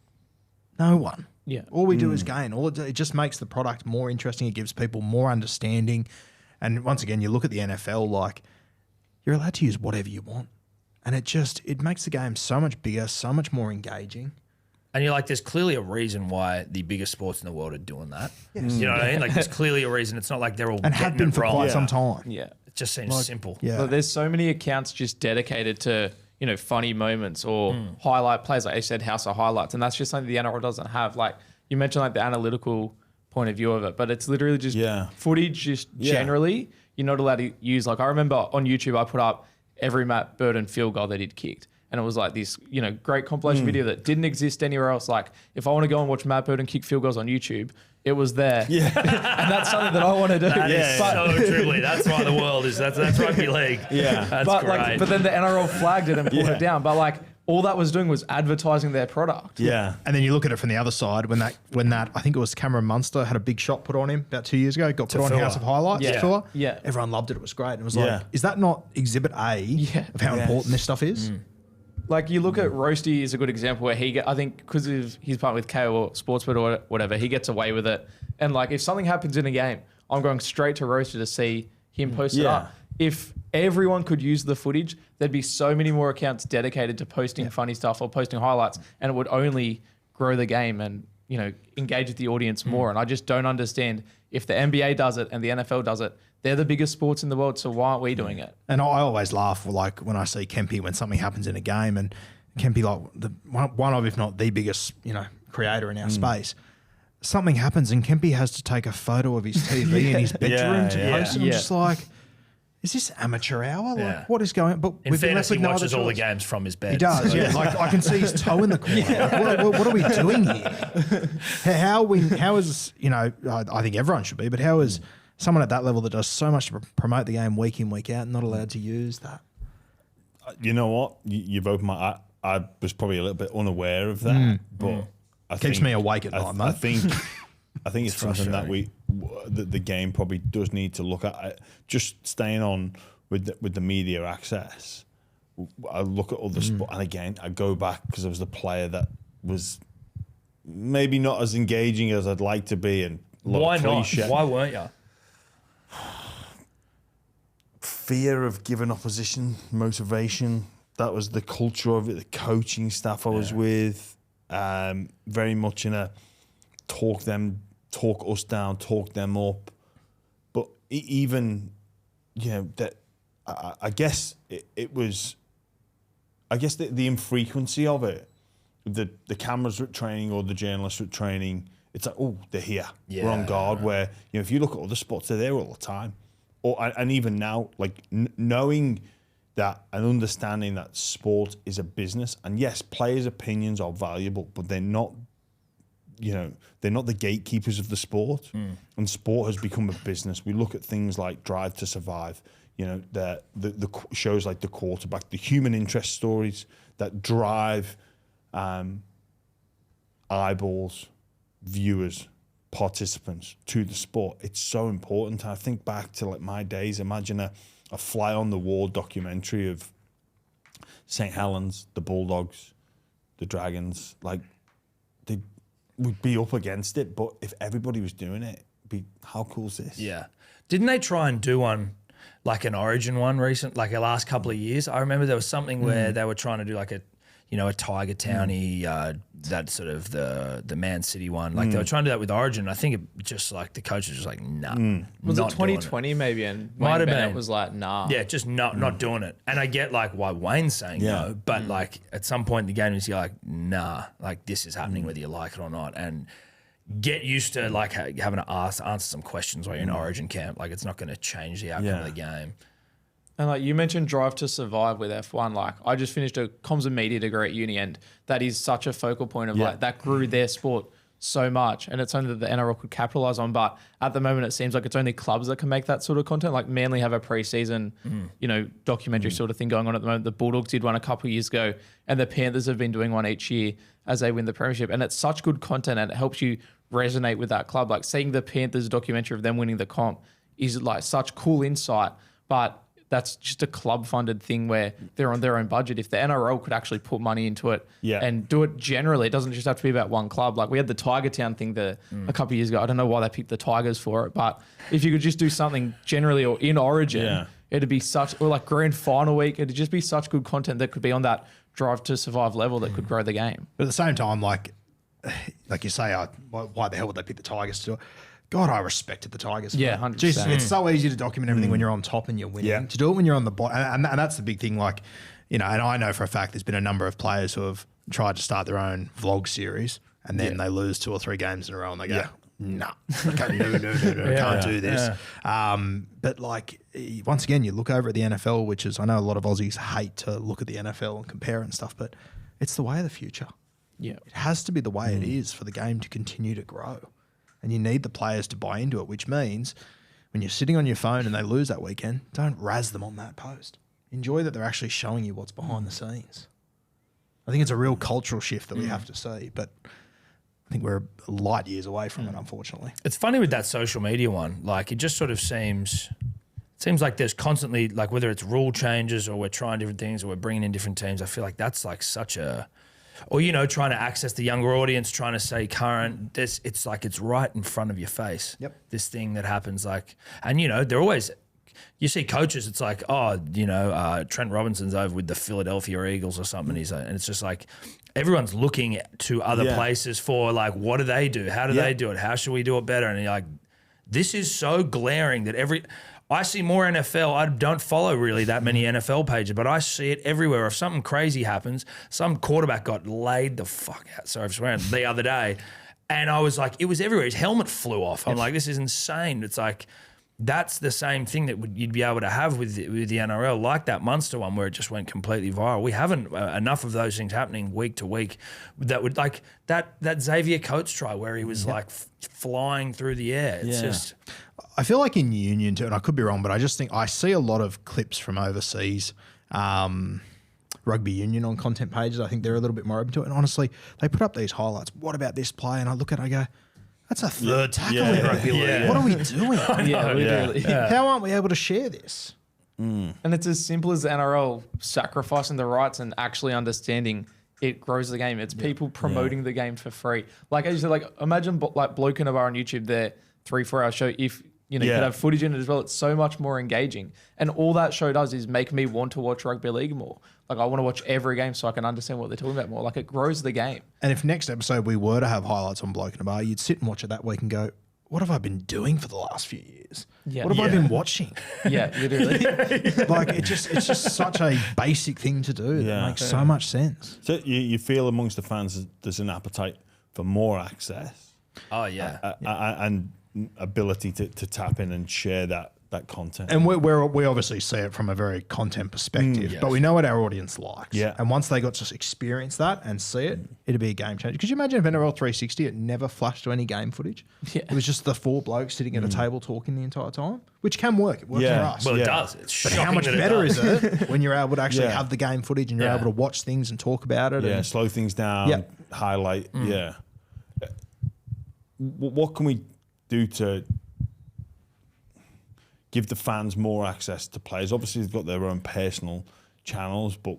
No one. Yeah. All we do is gain. It just makes the product more interesting. It gives people more understanding. And once again, you look at the NFL, like you're allowed to use whatever you want. And it makes the game so much bigger, so much more engaging. And you're like, there's clearly a reason why the biggest sports in the world are doing that. Yes. You know what I mean? Like, there's clearly a reason. It's not like they're all and have been for quite some time. Yeah. It just seems simple. Yeah. But there's so many accounts just dedicated to, funny moments or highlight plays. Like I said, House of Highlights. And that's just something the NRL doesn't have. Like, you mentioned like the analytical point of view of it, but it's literally just footage generally you're not allowed to use. Like, I remember on YouTube, I put up every Matt Burton field goal that he'd kicked. And it was like this, great compilation video that didn't exist anywhere else. Like, if I want to go and watch Matt Burton kick field goals on YouTube, it was there. Yeah. And that's something that I want to do. That is so truly. That's why the world is, that's rugby league. Yeah. That's great. But then the NRL flagged it and pulled it down. But like, all that was doing was advertising their product. Yeah. And then you look at it from the other side, when that I think it was Cameron Munster had a big shot put on him about 2 years ago, got put on House of Highlights. Yeah. Yeah. Everyone loved it. It was great. And it was like, is that not exhibit A of how important this stuff is? Like, you look at Roasty is a good example where I think because of his part with KO or Sportsbet or whatever, he gets away with it. And like, if something happens in a game, I'm going straight to Roasty to see him post it up. If everyone could use the footage, there'd be so many more accounts dedicated to posting funny stuff or posting highlights, and it would only grow the game and, engage with the audience more. And I just don't understand, if the NBA does it and the NFL does it, they're the biggest sports in the world, so why aren't we doing it? And I always laugh, like when I see Kempy when something happens in a game, and Kempy, like one of, if not the biggest, creator in our space. Something happens and Kempy has to take a photo of his TV in his bedroom to post it. I'm just like, is this amateur hour? Like, what is going on? But in fairness, he watches all the games from his bed. He does, Like, I can see his toe in the corner. Like, what are we doing here? How is, I think everyone should be, but how is someone at that level that does so much to promote the game week in, week out, not allowed to use that? You know what? You've opened my... I was probably a little bit unaware of that, but... Keeps me awake at night, mate. I think it's something that the game probably does need to look at. Just staying on with the media access, I look at other sport, and again, I go back because I was the player that was maybe not as engaging as I'd like to be, and why not? Why weren't you? fear of giving opposition motivation. That was the culture of it. The coaching staff I was with, very much in a talk us down, talk them up. But even, that I guess it was, the infrequency of it, the cameras at training or the journalists at training, it's like, oh, they're here. We're on guard. Where, if you look at other sports, they're there all the time. And even now, like knowing that and understanding that sport is a business, and yes, players' opinions are valuable, but they're not, they're not the gatekeepers of the sport. And sport has become a business. We look at things like Drive to Survive, the shows like The Quarterback, the human interest stories that drive eyeballs, viewers, participants to the sport. It's so important. I think back to like my days. Imagine a fly on the wall documentary of St. Helens, the Bulldogs, the Dragons. Like they would be up against it, but if everybody was doing it, how cool is this? Yeah. Didn't they try and do one, like an Origin one like the last couple of years? I remember there was something where they were trying to do like a Tiger Towny, that sort of the Man City one. Like they were trying to do that with Origin. I think it just like the coach was just like, nah. Was it not doing 2020 maybe? And Might Wayne have Bennett been. was like, nah. Yeah, just not doing it. And I get like why Wayne's saying no, but like at some point in the game, you're like, nah, like this is happening whether you like it or not. And get used to like having to answer some questions while you're in Origin camp. Like it's not going to change the outcome of the game. And like you mentioned Drive to Survive with F1, like I just finished a comms and media degree at uni, and that is such a focal point of like that grew their sport so much, and it's something that the NRL could capitalize on. But at the moment, it seems like it's only clubs that can make that sort of content. Like Manly have a pre-season, documentary sort of thing going on at the moment. The Bulldogs did one a couple of years ago, and the Panthers have been doing one each year as they win the premiership. And it's such good content, and it helps you resonate with that club. Like seeing the Panthers documentary of them winning the comp is like such cool insight, but that's just a club-funded thing where they're on their own budget. If the NRL could actually put money into it and do it generally, it doesn't just have to be about one club. Like we had the Tiger Town thing a couple of years ago. I don't know why they picked the Tigers for it, but if you could just do something generally or in Origin, it'd be or like grand final week, it'd just be such good content that could be on that Drive to Survive level that could grow the game. But at the same time, like you say, why the hell would they pick the Tigers to do it? God, I respected the Tigers. Yeah, 100%. Jeez, it's so easy to document everything when you're on top and you're winning. Yeah. To do it when you're on the bottom, and that's the big thing. Like, and I know for a fact there's been a number of players who have tried to start their own vlog series, and then they lose 2 or 3 games in a row, and they go, no, can't do this. But like, once again, you look over at the NFL, which is, I know a lot of Aussies hate to look at the NFL and compare and stuff, but it's the way of the future. Yeah. It has to be the way it is for the game to continue to grow. And you need the players to buy into it, which means when you're sitting on your phone and they lose that weekend, don't razz them on that post. Enjoy that they're actually showing you what's behind the scenes. I think it's a real cultural shift that we have to see, but I think we're light years away from it, unfortunately. It's funny with that social media one. Like it just sort of seems like there's constantly, like whether it's rule changes or we're trying different things or we're bringing in different teams, I feel like that's like such a... Or, trying to access the younger audience, trying to say current, it's like it's right in front of your face. Yep. This thing that happens and they're always, you see coaches, it's like, Trent Robinson's over with the Philadelphia Eagles or something. And it's just like everyone's looking to other places for like, what do they do? How do they do it? How should we do it better? And you're like, this is so glaring that I see more NFL. I don't follow really that many NFL pages, but I see it everywhere. If something crazy happens, some quarterback got laid the fuck out, sorry for swearing, the other day. And I was like, it was everywhere. His helmet flew off. I'm like, this is insane. It's like, that's the same thing that you'd be able to have with the NRL, like that Munster one where it just went completely viral. We haven't enough of those things happening week to week. That would like that Xavier Coates try where he was like flying through the air. It's just... I feel like in union too, and I could be wrong, but I just think I see a lot of clips from overseas rugby union on content pages. I think they're a little bit more open to it. And honestly, they put up these highlights. What about this play? And I look at it, I go, that's a third tackle in rugby league. What are we doing? Literally. How aren't we able to share this? And it's as simple as the NRL sacrificing the rights and actually understanding it grows the game. It's people promoting the game for free. Like as you said, like imagine like Bloke in a Bar on YouTube, their 3-4 hour show. If You could have footage in it as well. It's so much more engaging. And all that show does is make me want to watch rugby league more. Like, I want to watch every game so I can understand what they're talking about more. Like, it grows the game. And if next episode we were to have highlights on Bloke in a Bar, you'd sit and watch it that week and go, what have I been doing for the last few years? Yeah. What have I been watching? Yeah, literally. Like, it's just such a basic thing to do that makes so much sense. So you feel amongst the fans there's an appetite for more access. Oh, yeah. And ability to tap in and share that content. And we obviously see it from a very content perspective, but we know what our audience likes. Yeah. And once they got to experience that and see it, it'd be a game changer. Could you imagine if NRL 360, it never flashed to any game footage? Yeah. It was just the 4 blokes sitting at a table talking the entire time, which can work. It works for us. Well, it does. It's But shocking how much that it better does. is it when you're able to actually have the game footage and you're able to watch things and talk about it? Yeah, and slow things down, highlight. Yeah. What can we do to give the fans more access to players? Obviously, they've got their own personal channels, but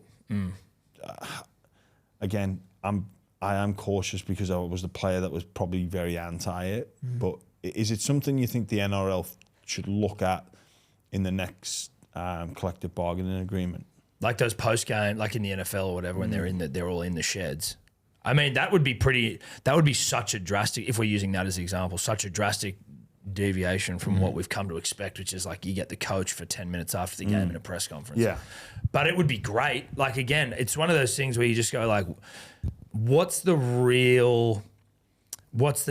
again, I am cautious because I was the player that was probably very anti it. But is it something you think the NRL should look at in the next collective bargaining agreement? Like those post game, like in the NFL or whatever, when they're all in the sheds. I mean, that would be such a drastic, if we're using that as an example, such a drastic deviation from what we've come to expect, which is like you get the coach for 10 minutes after the game in a press conference. Yeah. But it would be great. Like, again, it's one of those things where you just go like, what's the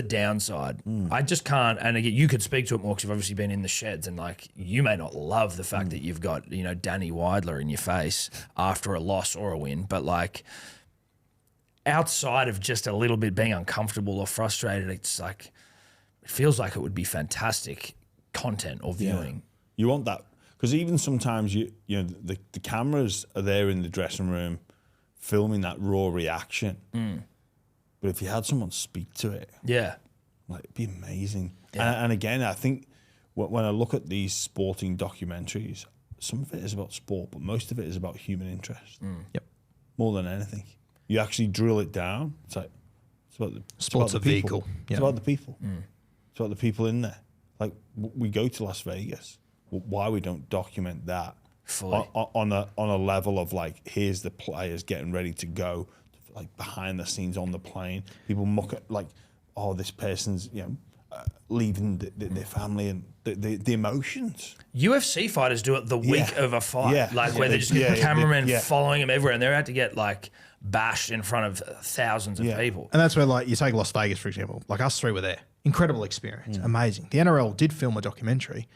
downside? I just can't. And again, you could speak to it more because you've obviously been in the sheds, and like, you may not love the fact that you've got, Danny Weidler in your face after a loss or a win, but like, outside of just a little bit being uncomfortable or frustrated, it's like, it feels like it would be fantastic content or viewing. You want that, because even sometimes the cameras are there in the dressing room filming that raw reaction. But if you had someone speak to it, like, it'd be amazing. And again, I think when I look at these sporting documentaries, some of it is about sport, but most of it is about human interest. More than anything. You actually drill it down. It's like, Sport's a vehicle. It's about the people. It's about the people in there. Like, we go to Las Vegas. Why we don't document that fully on a level of like, here's the players getting ready to go, like behind the scenes on the plane. People mock at like, oh, this person's leaving their family and the emotions. UFC fighters do it the week of a fight, where they just get cameramen following them everywhere, and they're out to get like bashed in front of thousands of people. And that's where, like, you take Las Vegas, for example. Like, us 3 were there. Incredible experience. Amazing. The NRL did film a documentary.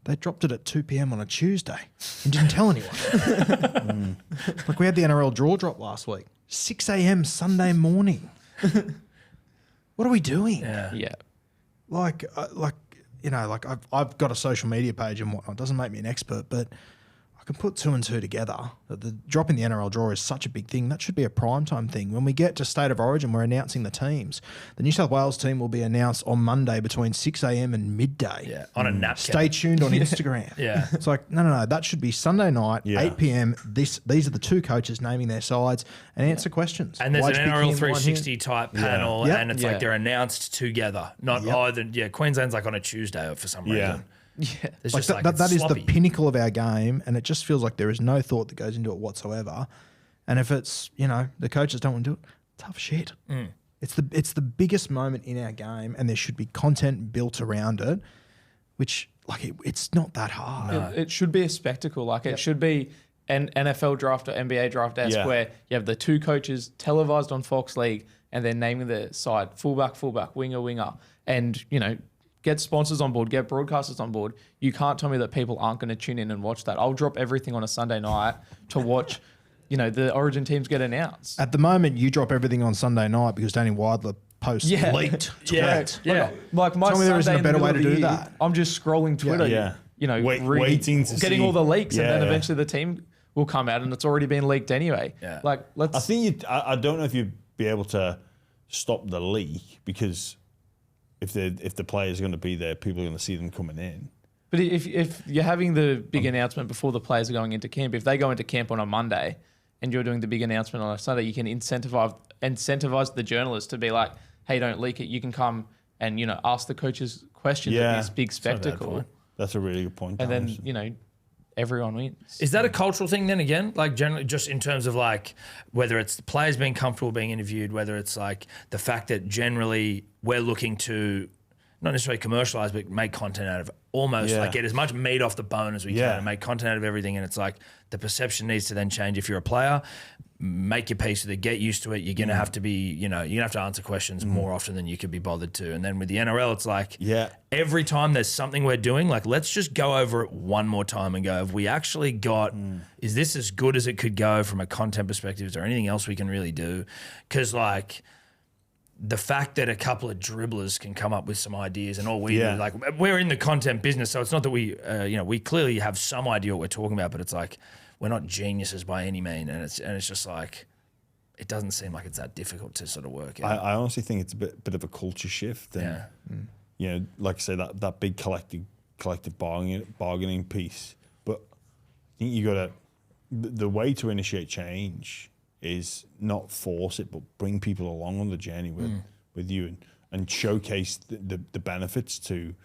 They dropped it at 2 p.m. on a Tuesday and didn't tell anyone. Like, we had the NRL draw drop last week. 6 a.m. Sunday morning. What are we doing? Yeah. Like I've got a social media page and whatnot. It doesn't make me an expert, but I can put 2 and 2 together. The drop in the NRL draw is such a big thing. That should be a primetime thing. When we get to State of Origin, we're announcing the teams. The New South Wales team will be announced on Monday between 6 a.m. and midday. Yeah, on a napkin. Stay tuned on Instagram. It's like, no. That should be Sunday night, 8 p.m. These are the 2 coaches naming their sides and answer questions. And there's Why'd an you pick NRL him, 360 type panel, Yep. and it's like they're announced together. Not Queensland's like on a Tuesday for some reason. It's like just that is the sloppy. pinnacle of our game, and it just feels like there is no thought that goes into it whatsoever. And if it's, the coaches don't want to do it, tough shit. It's the biggest moment in our game, and there should be content built around it, which, like, it's not that hard. It should be a spectacle. Like, it should be an NFL draft or NBA draft-esque where you have the 2 coaches televised on Fox League and they're naming the side fullback, winger, and, get sponsors on board, get broadcasters on board. You can't tell me that people aren't going to tune in and watch that. I'll drop everything on a Sunday night to watch, the Origin teams get announced. At the moment, you drop everything on Sunday night because Danny Weidler posts leaked tweets. Like my Tell me there isn't Sunday a in the better middle way of to the do year, that. I'm just scrolling Twitter, waiting to getting see. all the leaks, and then eventually the team will come out and it's already been leaked anyway. Like, let's. I think I don't know if you'd be able to stop the leak, because if the players are going to be there, people are going to see them coming in. But if you're having the big announcement before the players are going into camp, if they go into camp on a Monday and you're doing the big announcement on a Sunday, you can incentivize the journalists to be like, hey, don't leak it. You can come and, ask the coaches questions Yeah. at this big not a bad spectacle. point. That's a really good point. And then, Thomas. you know, everyone wins. Is that a cultural thing then again? Like generally just in terms of like whether it's the players being comfortable being interviewed, whether it's like the fact that generally we're looking to not necessarily commercialize, but make content out of almost like get as much meat off the bone as we can and make content out of everything. And it's like the perception needs to then change if you're a player. Make your peace with it, get used to it. You're going to have to be, you know, you're going to have to answer questions more often than you could be bothered to. And then with the NRL, it's like every time there's something we're doing, like let's just go over it one more time and go, have we actually got, is this as good as it could go from a content perspective? Is there anything else we can really do? Because like the fact that a couple of dribblers can come up with some ideas and all we do, like we're in the content business. So it's not that we, you know, we clearly have some idea what we're talking about, but it's like, we're not geniuses by any means, and it's just like it doesn't seem like it's that difficult to sort of work out. I honestly think it's a bit of a culture shift. And, you know, like I say, that big collective bargaining piece. But I think you got to the way to initiate change is not force it, but bring people along on the journey with you and showcase the benefits to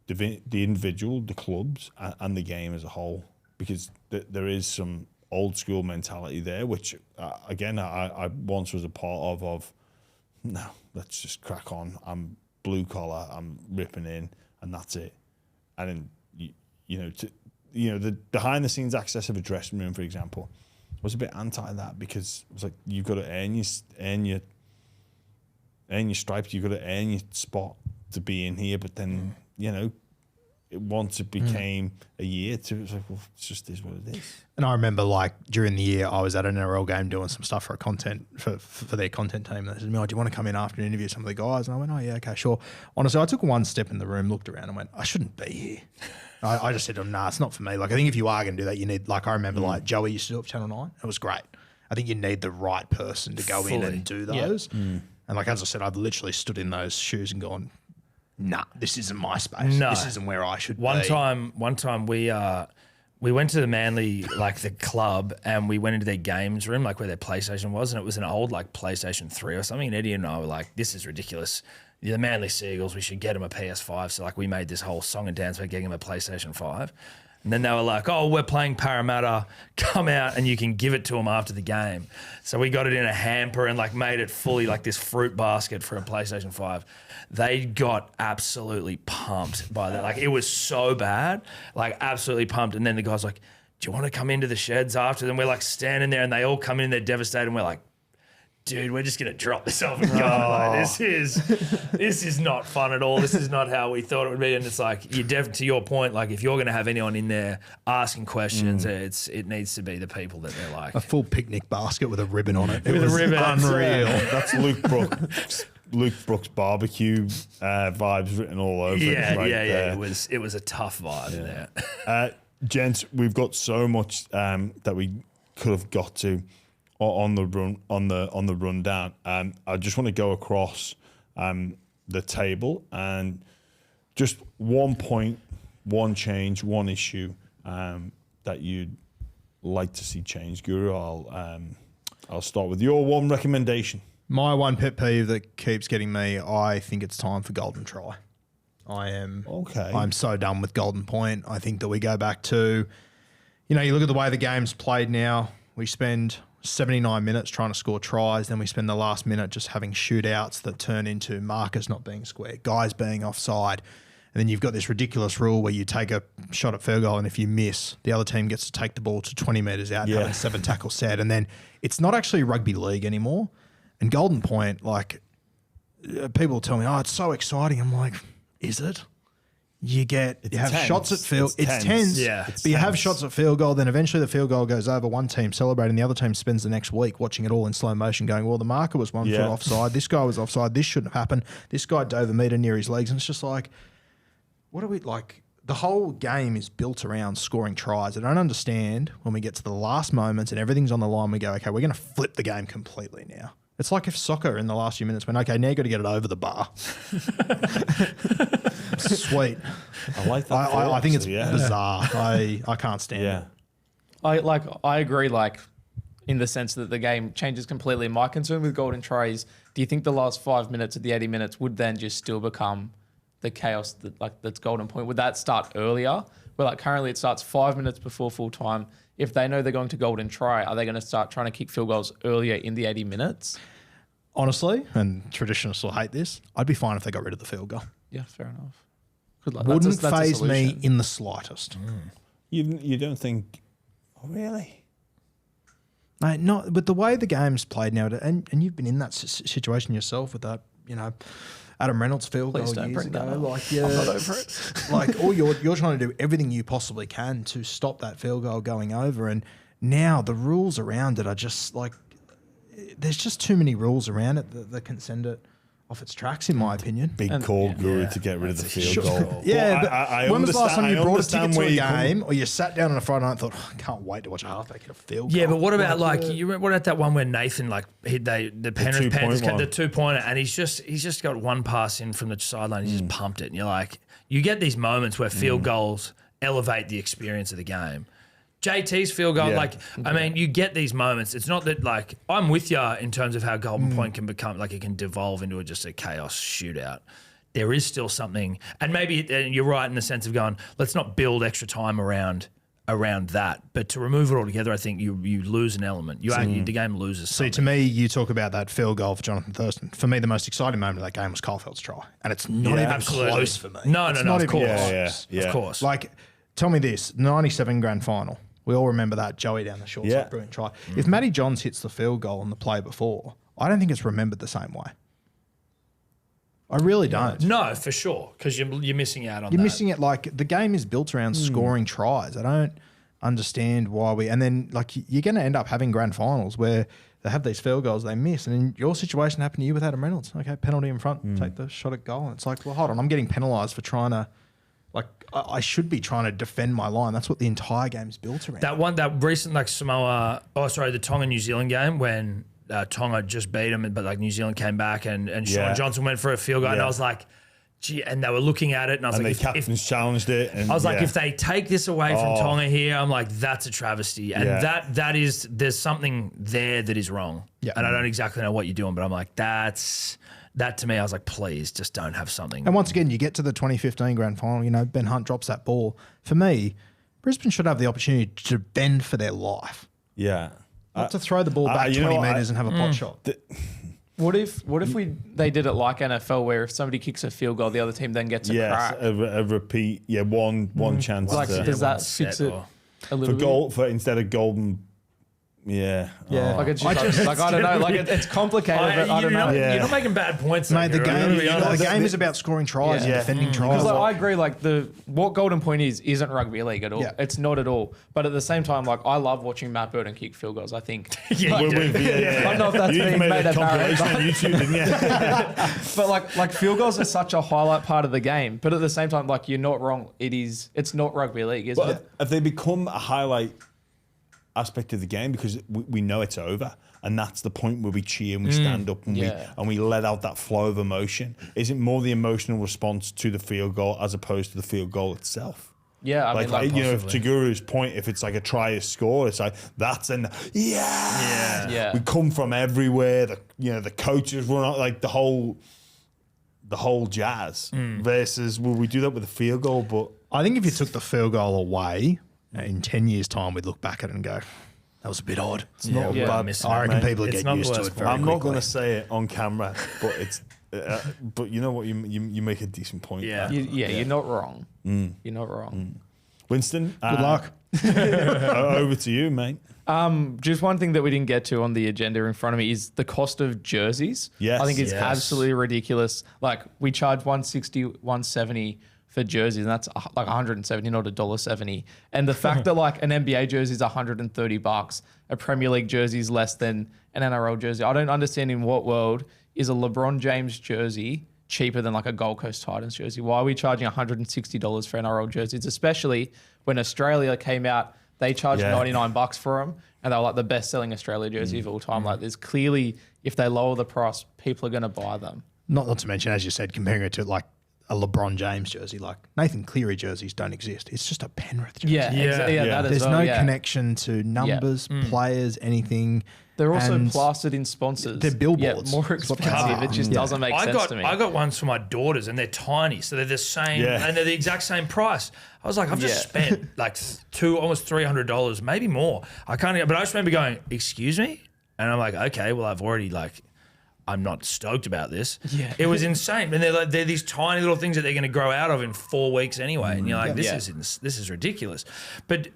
the individual, the clubs, and the game as a whole. Because there is some old school mentality there, which again I once was a part of. No, let's just crack on. I'm blue collar. I'm ripping in, and that's it. And then the behind the scenes access of a dressing room, for example, was a bit anti that because it was like you've got to earn your stripes. You've got to earn your spot to be in here. But then once it became a year to, it was like, well, it just is what it is. And I remember like during the year I was at an NRL game doing some stuff for for their content team. They said, "Mel, do you want to come in after and interview some of the guys?" And I went, "Oh yeah, okay, sure." Honestly, I took one step in the room, looked around and went, "I shouldn't be here." I just said to them, "Nah, it's not for me." Like I think if you are going to do that, you need, like I remember like Joey used to do it for Channel 9. It was great. I think you need the right person to go in and do those. And like, as I said, I've literally stood in those shoes and gone, nah, this isn't my space. No. This isn't where I should be. One time we went to the Manly, like the club, and we went into their games room, like where their PlayStation was, and it was an old like PlayStation 3 or something. And Eddie and I were like, this is ridiculous. The Manly Seagulls, we should get them a PS5. So like we made this whole song and dance about getting them a PlayStation 5. And then they were like, "Oh, we're playing Parramatta. Come out and you can give it to them after the game." So we got it in a hamper and like made it fully like this fruit basket for a PlayStation 5. They got absolutely pumped by that. Like it was so bad, like absolutely pumped. And then the guy's like, "Do you want to come into the sheds after?" Then we're like standing there and they all come in, they're devastated. And we're like, "Dude, we're just gonna drop this off and go. Like, this is not fun at all. This is not how we thought it would be." And it's like to your point, like if you're gonna have anyone in there asking questions, it needs to be the people that they're like a full picnic basket with a ribbon on it. With It was a ribbon. unreal. That's Luke Brooks barbecue vibes written all over it. Right there. It was a tough vibe in there. Gents, we've got so much that we could have got to on the rundown. I just want to go across the table and just 1 point, one change, one issue that you'd like to see change. Guru, I'll start with your one recommendation. My one pet peeve that keeps getting me, I think it's time for golden try. I'm so done with golden point. I think that we go back to, you look at the way the game's played now. We spend 79 minutes trying to score tries, then we spend the last minute just having shootouts that turn into markers not being square, guys being offside. And then you've got this ridiculous rule where you take a shot at field goal and if you miss, the other team gets to take the ball to 20 metres out, having 7 tackles set. And then it's not actually rugby league anymore. And golden point, like people tell me, "Oh, it's so exciting." I'm like, is it? You have tense. shots at field. It's tense. Yeah. But you have shots at field goal, then eventually the field goal goes over, one team celebrating, the other team spends the next week watching it all in slow motion going, well, the marker was 1 foot offside, this guy was offside, this shouldn't have happened, this guy dove a metre near his legs. And it's just like, what are we like? The whole game is built around scoring tries. I don't understand when we get to the last moments and everything's on the line, we go, okay, we're going to flip the game completely now. It's like if soccer in the last few minutes went, okay, now you've got to get it over the bar. Sweet. I like that. I think it's bizarre. I can't stand it. I agree, like, in the sense that the game changes completely. My concern with golden tries, do you think the last 5 minutes of the 80 minutes would then just still become the chaos that's golden point? Would that start earlier? Where like currently it starts 5 minutes before full time. If they know they're going to golden try, are they going to start trying to kick field goals earlier in the 80 minutes? Honestly, and traditionalists will hate this, I'd be fine if they got rid of the field goal. Yeah, fair enough. Good luck. Wouldn't that's a faze me solution. in the slightest. You don't think? Oh, really? Mate, not with the way the game's played now, and you've been in that situation yourself with that, Adam Reynolds field Please goal don't years bring that ago. up. Like, yeah, I'm not over it. like, or you're trying to do everything you possibly can to stop that field goal going over, and now the rules around it are just like, there's just too many rules around it that can send it off its tracks, in my opinion. Big call, Guru, to get rid of the field goal. Yeah, but I when was the last time you brought a understand ticket to where a you come- game, or you sat down on a Friday night and thought, I can't wait to watch a halfback hit a field goal? Yeah, but what about what about that one where Nathan hit the Penrith Panthers 2-point one. the 2-pointer, and he's just got one pass in from the sideline, he's just pumped it, and you're like, you get these moments where field goals elevate the experience of the game. JT's field goal, Yeah. you get these moments. It's not that I'm with you in terms of how Golden Point can become it can devolve into just a chaos shootout. There is still something, and maybe you're right in the sense of going, let's not build extra time around that, but to remove it altogether, I think you lose an element. The game loses. See, Something. to me, you talk about that field goal for Jonathan Thurston. For me, the most exciting moment of that game was Caulfield's try, and it's not even absolutely. close for me. No, It's no, not of even course. close. Yeah. Of course. Like, tell me this: '97 grand final. We all remember that Joey down the short side, brilliant try. If Matty Johns hits the field goal on the play before, I don't think it's remembered the same way. I really don't. No, for sure, because you're missing out on You're that. missing it. Like, the game is built around scoring tries. I don't understand why and then you're going to end up having grand finals where they have these field goals they miss, and in your situation happened to you with Adam Reynolds. Okay, penalty in front, take the shot at goal, and it's like, well, hold on, I'm getting penalised for trying to. I should be trying to defend my line. That's what the entire game's built around. That recent the Tonga New Zealand game when Tonga just beat them, but New Zealand came back and Sean Johnson went for a field goal, and I was like, gee, and they were looking at it, and I was And like, the captains challenged it. And I was like, if they take this away from Tonga here, I'm like, that's a travesty, and there's something there that is wrong, and I don't exactly know what you're doing, but I'm like, that to me, I was like, please, just don't have something. And once again, you get to the 2015 grand final, Ben Hunt drops that ball. For me, Brisbane should have the opportunity to bend for their life. Yeah. Not to throw the ball back 20 metres and have a pot shot. What if they did it like NFL, where if somebody kicks a field goal, the other team then gets a crack? a repeat. Yeah, one chance. Does that set fix it or- a little bit? Instead of golden. Yeah. Yeah. Like it's just, I don't know. Like it's complicated, but I don't know. You're not making bad points, Mate, the though, game, to be honest. the game is about scoring tries and defending tries. Because I agree, what Golden Point isn't rugby league at all. Yeah. It's not at all. But at the same time, I love watching Matt Burton kick field goals. I think. Yeah, you do. I don't know if that's You being made made a apparent, compilation on YouTube, didn't you? but like field goals are such a highlight part of the game. But at the same time, you're not wrong. It's not rugby league, is it? Have they become a highlight aspect of the game because we know it's over, and that's the point where we cheer and we stand up and we let out that flow of emotion? Is it more the emotional response to the field goal as opposed to the field goal itself? Yeah, I mean, to Guru's point, if it's like a try or score, it's like that's Yeah. We come from everywhere. The coaches run out, like the whole jazz. Versus, will we do that with a field goal? But I think if you took the field goal away, in 10 years' time, we'd look back at it and go, that was a bit odd. it's not a bad. missing I it, reckon mate. people would It's get not used to worth it it. very I'm not quickly. going to say it on camera, but it's. But you know what? You make a decent point. Yeah. You're not wrong. You're not wrong. Winston. Good luck. Over to you, mate. Just one thing that we didn't get to on the agenda in front of me is the cost of jerseys. Yes. I think it's Yes. absolutely ridiculous. Like we charge $160, $170 for jerseys, and that's like $170, not $1.70. And the fact that an NBA jersey is $130, a Premier League jersey is less than an NRL jersey. I don't understand in what world is a LeBron James jersey cheaper than a Gold Coast Titans jersey. Why are we charging $160 for NRL jerseys, especially when Australia came out? They charged $99 for them, and they were the best-selling Australia jersey of all time. There's clearly, if they lower the price, people are going to buy them. Not to mention, as you said, comparing it to a LeBron James jersey. Like Nathan Cleary jerseys don't exist. It's just a Penrith jersey. Yeah, that as There's well, no yeah. connection to numbers, players, anything. They're also And plastered in sponsors. They're billboards. Yeah, more That's what they expensive. are. It just doesn't make sense to me. I got ones for my daughters, and they're tiny, so they're the same, and they're the exact same price. I was like, I've just spent like almost $300, maybe more. I can't, but I just remember going, "Excuse me," and I'm like, "Okay, well, I've already I'm not stoked about this." Yeah. It was insane, and they're these tiny little things that they're going to grow out of in 4 weeks anyway, and you're like, this is ridiculous, but.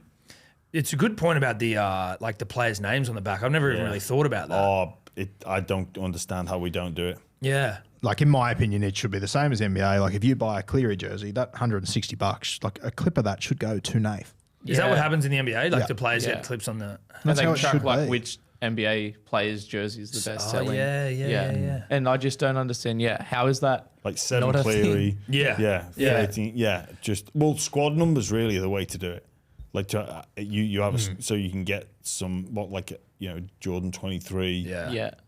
It's a good point about the the players' names on the back. I've never even really thought about that. I don't understand how we don't do it. Yeah. Like in my opinion, it should be the same as NBA. Like if you buy a Cleary jersey, that $160, like a clip of that should go to Nath. Is that what happens in the NBA? Like Yeah. the players get clips on the... And That's they how can it track should be. which NBA players' jersey is the best selling. Yeah. And I just don't understand. Yeah, how is that? Like 7 not a Cleary. thing? Yeah. 13, just squad numbers really are the way to do it. Like you have so you can get some Jordan 23,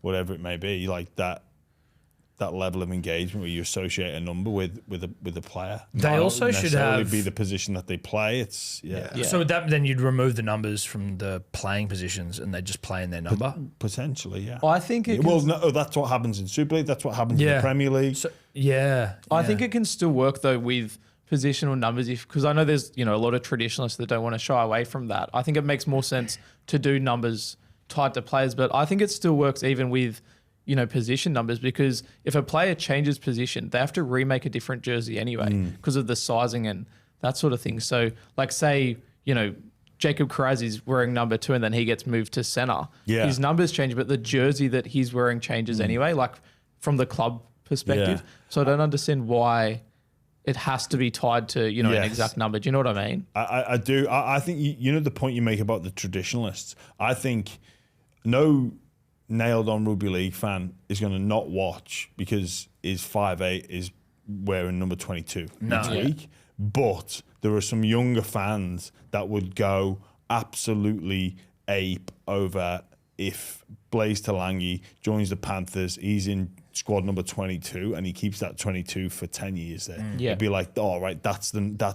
whatever it may be, like that level of engagement where you associate a number with a player. They also should have be the position that they play. It's So with that, then you'd remove the numbers from the playing positions, and they just play in their number. potentially, yeah. I think it. That's what happens in Super League. That's what happens in the Premier League. So, I think it can still work though with positional numbers, because I know there's a lot of traditionalists that don't want to shy away from that. I think it makes more sense to do numbers tied to players, but I think it still works even with position numbers, because if a player changes position, they have to remake a different jersey anyway because of the sizing and that sort of thing. So like say Jacob Karazi's wearing number 2 and then he gets moved to center. Yeah. His numbers change, but the jersey that he's wearing changes anyway, like from the club perspective. Yeah. So I don't understand why it has to be tied to, an exact number. Do you know what I mean? I do. I think, the point you make about the traditionalists, I think no nailed-on rugby league fan is going to not watch because his 5'8" is wearing number 22 each week. But there are some younger fans that would go absolutely ape over if Blaise Talangi joins the Panthers, he's in squad number 22 and he keeps that 22 for 10 years there. It'd be like, all right, that's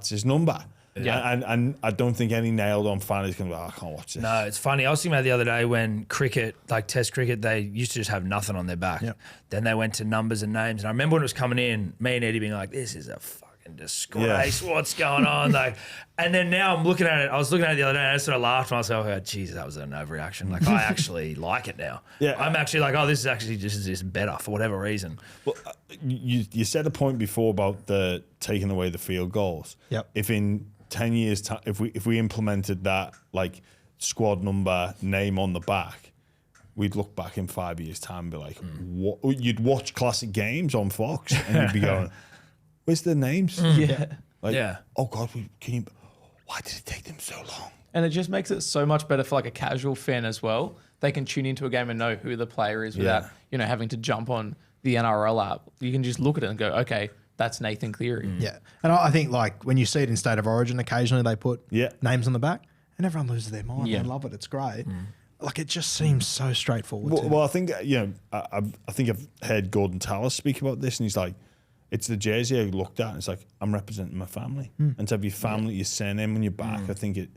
his number. Yeah. And I don't think any nailed on fan is going to be like, I can't watch this. No, it's funny. I was thinking about the other day when cricket, like Test cricket, they used to just have nothing on their back. Yep. Then they went to numbers and names. And I remember when it was coming in, me and Eddie being like, this is a fucking disgrace. Yeah. What's going on? And then now I'm looking at it. I was looking at it the other day and I sort of laughed to myself. Oh, geez, that was an overreaction. Like, I actually like it now. Yeah. I'm actually like, oh, this is actually just better for whatever reason. Well, you said a point before about the taking away the field goals. Yep. If in 10 years time, if we implemented that like squad number name on the back, we'd look back in 5 years time and be like, what? You'd watch classic games on Fox and you'd be going, where's the names? Oh God, why did it take them so long? And it just makes it so much better for like a casual fan as well. They can tune into a game and know who the player is without having to jump on the NRL app. You can just look at it and go, okay, that's Nathan Cleary. Yeah. And I think like when you see it in State of Origin, occasionally they put names on the back and everyone loses their mind. They love it. It's great. Like it just seems so straightforward. Well, I think, I think I've heard Gordon Tallis speak about this and he's like, it's the jersey I looked at and it's like, I'm representing my family. And to have your family, your surname on your back, I think it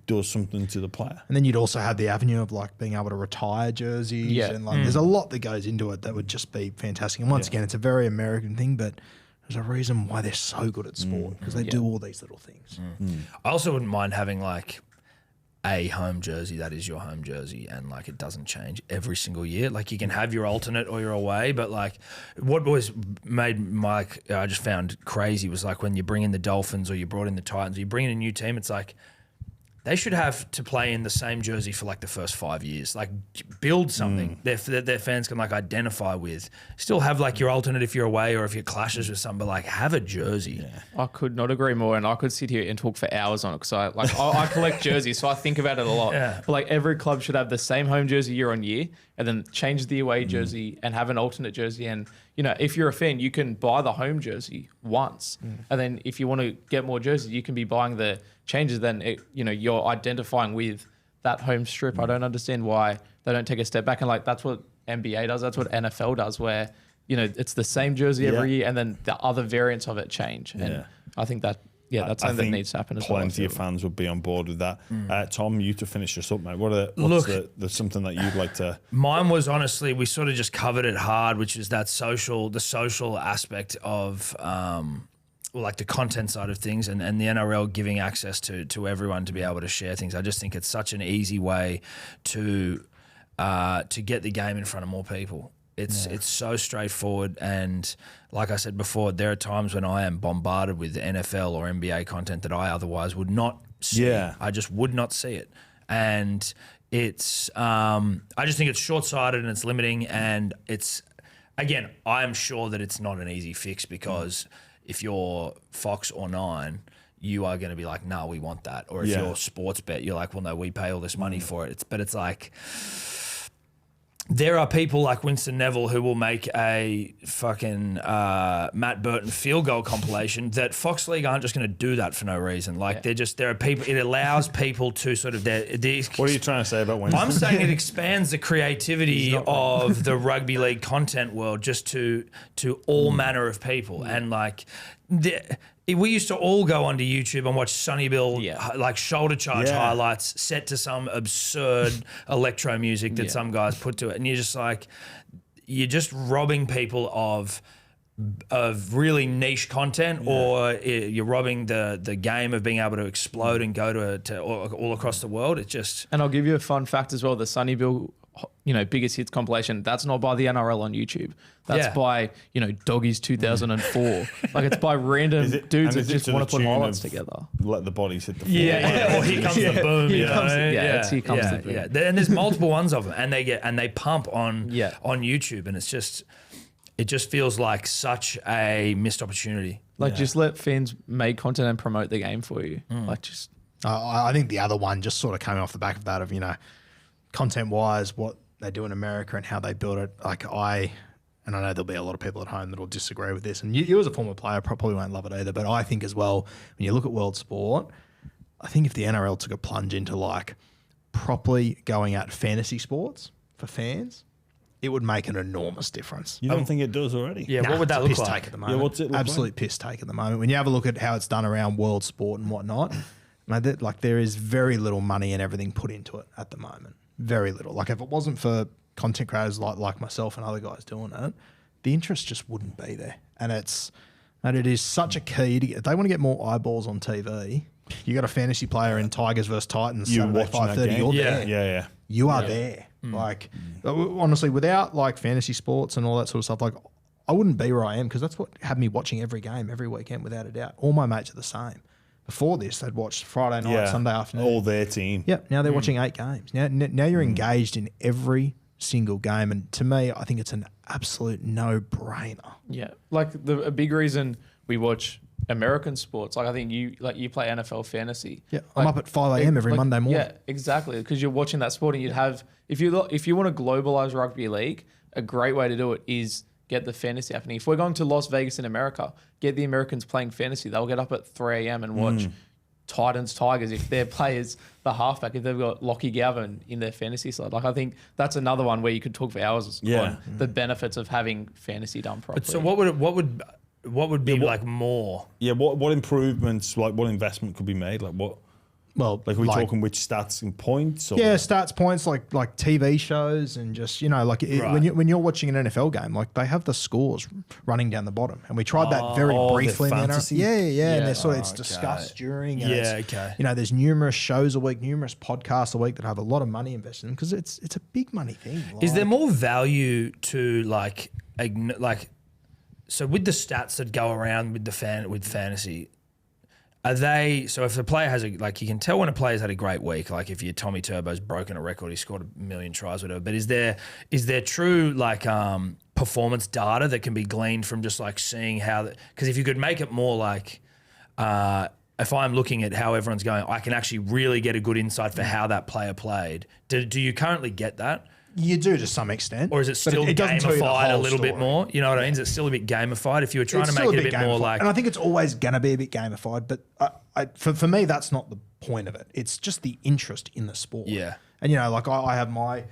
does something to the player. And then you'd also have the avenue of like being able to retire jerseys and like there's a lot that goes into it that would just be fantastic. And once again, it's a very American thing, but there's a reason why they're so good at sport because they do all these little things. I also wouldn't mind having like a home jersey that is your home jersey and like it doesn't change every single year. Like you can have your alternate or your away, but like what always made Mike, I just found crazy was like when you bring in the Dolphins or you brought in the Titans, or you bring in a new team, it's like they should have to play in the same jersey for like the first 5 years. Like build something their fans can like identify with. Still have like your alternate if you're away or if it clashes with something, but like have a jersey. Yeah. I could not agree more, and I could sit here and talk for hours on it because I collect jerseys, so I think about it a lot. Yeah. But like every club should have the same home jersey year on year, and then change the away jersey and have an alternate jersey. And if you're a fan, you can buy the home jersey once, and then if you want to get more jerseys, you can be buying the changes. Then you're identifying with that home strip. I don't understand why they don't take a step back, and like that's what NBA does. That's what NFL does, where it's the same jersey every year, and then the other variants of it change. And I think that that's something that needs to happen as well. Plenty of fans would be on board with that. Tom, you to finish this up, mate. What's something that you'd like to? Mine was honestly, we sort of just covered it hard, which is that the social aspect of like the content side of things, and the NRL giving access to everyone to be able to share things. I just think it's such an easy way to get the game in front of more people. It's so straightforward, and like I said before, there are times when I am bombarded with NFL or NBA content that I otherwise would not see. Yeah. I just would not see it, and it's I just think it's short-sighted and it's limiting, and it's, again, I am sure that it's not an easy fix, because if you're Fox or Nine, you are going to be like, no, we want that. Or if you're sports bet, you're like, well, no, we pay all this money for it. But it's like, there are people like Winston Neville who will make a fucking Matt Burton field goal compilation that Fox League aren't just going to do that for no reason. Like there are people, it allows people to sort of, what are you trying to say about Winston? I'm saying it expands the creativity of the rugby league content world just to all manner of people. And like, we used to all go onto YouTube and watch Sonny Bill like shoulder charge highlights set to some absurd electro music that some guys put to it, and you're just robbing people of really niche content, or you're robbing the game of being able to explode and go to all across the world. It's just. And I'll give you a fun fact as well: the Sonny Bill, biggest hits compilation, that's not by the NRL on YouTube. That's by, Doggies 2004. Like, it's by random dudes that just want to put highlights together. Let the bodies hit the floor. Or here comes the boom. Here comes the boom. Yeah. And there's multiple ones of them, and they pump on YouTube, and it just feels like such a missed opportunity. Like, just let fans make content and promote the game for you. Like, just. I think the other one just sort of coming off the back of that of, content-wise, what they do in America and how they build it. Like, and I know there'll be a lot of people at home that will disagree with this, and you as a former player probably won't love it either, but I think as well, when you look at world sport, I think if the NRL took a plunge into like properly going at fantasy sports for fans, it would make an enormous difference. You don't think it does already? Yeah, what would that look like? Take at the moment. Yeah, what's it look Absolute like? piss take at the moment. When you have a look at how it's done around world sport and whatnot, like there is very little money and everything put into it at the moment. Very little. Like, if it wasn't for content creators like myself and other guys doing it, the interest just wouldn't be there. And it is such a key to get. If they want to get more eyeballs on TV, you got a fantasy player in Tigers versus Titans Saturday 5:30. You're there. Yeah. You are there. Like, honestly, without like fantasy sports and all that sort of stuff, like, I wouldn't be where I am, because that's what had me watching every game every weekend without a doubt. All my mates are the same. Before this, they'd watch Friday night, Sunday afternoon. All their team. Yep. Now they're watching 8 games. Now you're engaged in every single game, and to me, I think it's an absolute no-brainer. Yeah, like a big reason we watch American sports. Like, I think you play NFL fantasy. Yeah, like, I'm up at 5 a.m. every Monday morning. Yeah, exactly, because you're watching that sport, and you'd have if you want to globalize rugby league, a great way to do it is get the fantasy happening. If we're going to Las Vegas in America, get the Americans playing fantasy. They'll get up at 3 a.m. and watch Titans, Tigers if their players, the halfback, if they've got Lockie Galvin in their fantasy side. Like, I think that's another one where you could talk for hours on the benefits of having fantasy done properly. But so what would be like more? Yeah, what improvements, like what investment could be made? Like what? Well, like, are we talking which stats and points? Or? Yeah, stats, points, like TV shows, and just, when you're watching an NFL game, like, they have the scores running down the bottom, and we tried that very briefly. Fantasy? And they're sort of, it's discussed during. And there's numerous shows a week, numerous podcasts a week that have a lot of money invested in, because it's a big money thing. Is there more value to so with the stats that go around with fantasy? Are they, so if a player has you can tell when a player's had a great week, like if your Tommy Turbo's broken a record, he scored 1 million tries, whatever, but is there true performance data that can be gleaned from just like seeing how, because if you could make it more like, if I'm looking at how everyone's going, I can actually really get a good insight for how that player played. Do you currently get that? You do, to some extent. Or is it still gamified a little bit more? You know what I mean? Is it still a bit gamified? If you were trying to make it a bit more like... And I think it's always going to be a bit gamified, but for me, that's not the point of it. It's just the interest in the sport. Yeah. And, I have my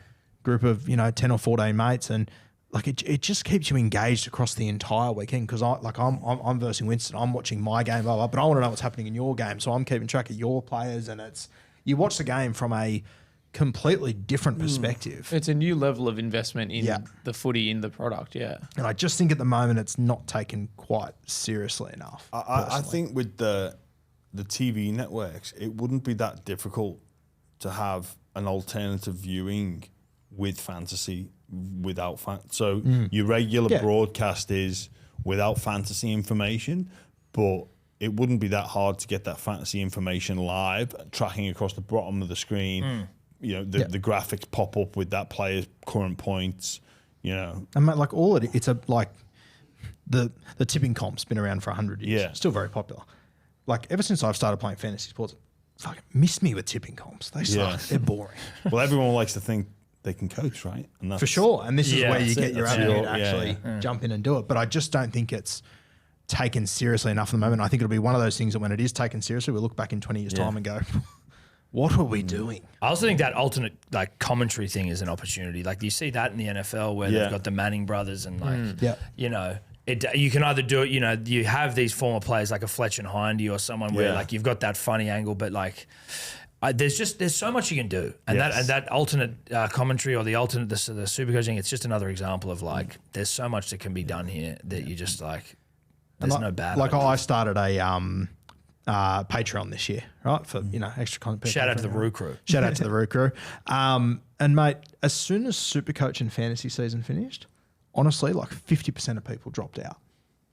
group of, 10 or 14 mates, and like it just keeps you engaged across the entire weekend because I'm versing Winston, I'm watching my game, blah, blah, but I want to know what's happening in your game, so I'm keeping track of your players, and you watch the game from a completely different perspective. It's a new level of investment in the footy, in the product, yeah. And I just think at the moment it's not taken quite seriously enough. I think with the TV networks, it wouldn't be that difficult to have an alternative viewing with fantasy without so your regular broadcast is without fantasy information, but it wouldn't be that hard to get that fantasy information live, tracking across the bottom of the screen. You know, the graphics pop up with that player's current points. You know, and mate, like it's like the tipping comp's been around for 100 years. Yeah, still very popular. Like ever since I've started playing fantasy sports, fucking miss me with tipping comps. They suck. They're boring. Well, everyone likes to think they can coach, right? And that's, for sure. And this is where you get your avenue to actually Yeah. jump in and do it. But I just don't think it's taken seriously enough at the moment. I think it'll be one of those things that when it is taken seriously, we'll look back in 20 years' time and go, what were we doing? I also think that alternate like commentary thing is an opportunity. Like you see that in the NFL where they've got the Manning brothers and like, you know, you can either do it, you know, you have these former players like a Fletcher and Hindy or someone where like you've got that funny angle, but like there's so much you can do. And that alternate commentary or the alternate, the super coaching, it's just another example of like, there's so much that can be done here that you just like, there's no bad. Like I started a Patreon this year, right? For, you know, extra content. Shout out to the Roo crew. Shout out to the Roo crew. And mate, as soon as Supercoach and fantasy season finished, honestly, like 50% of people dropped out.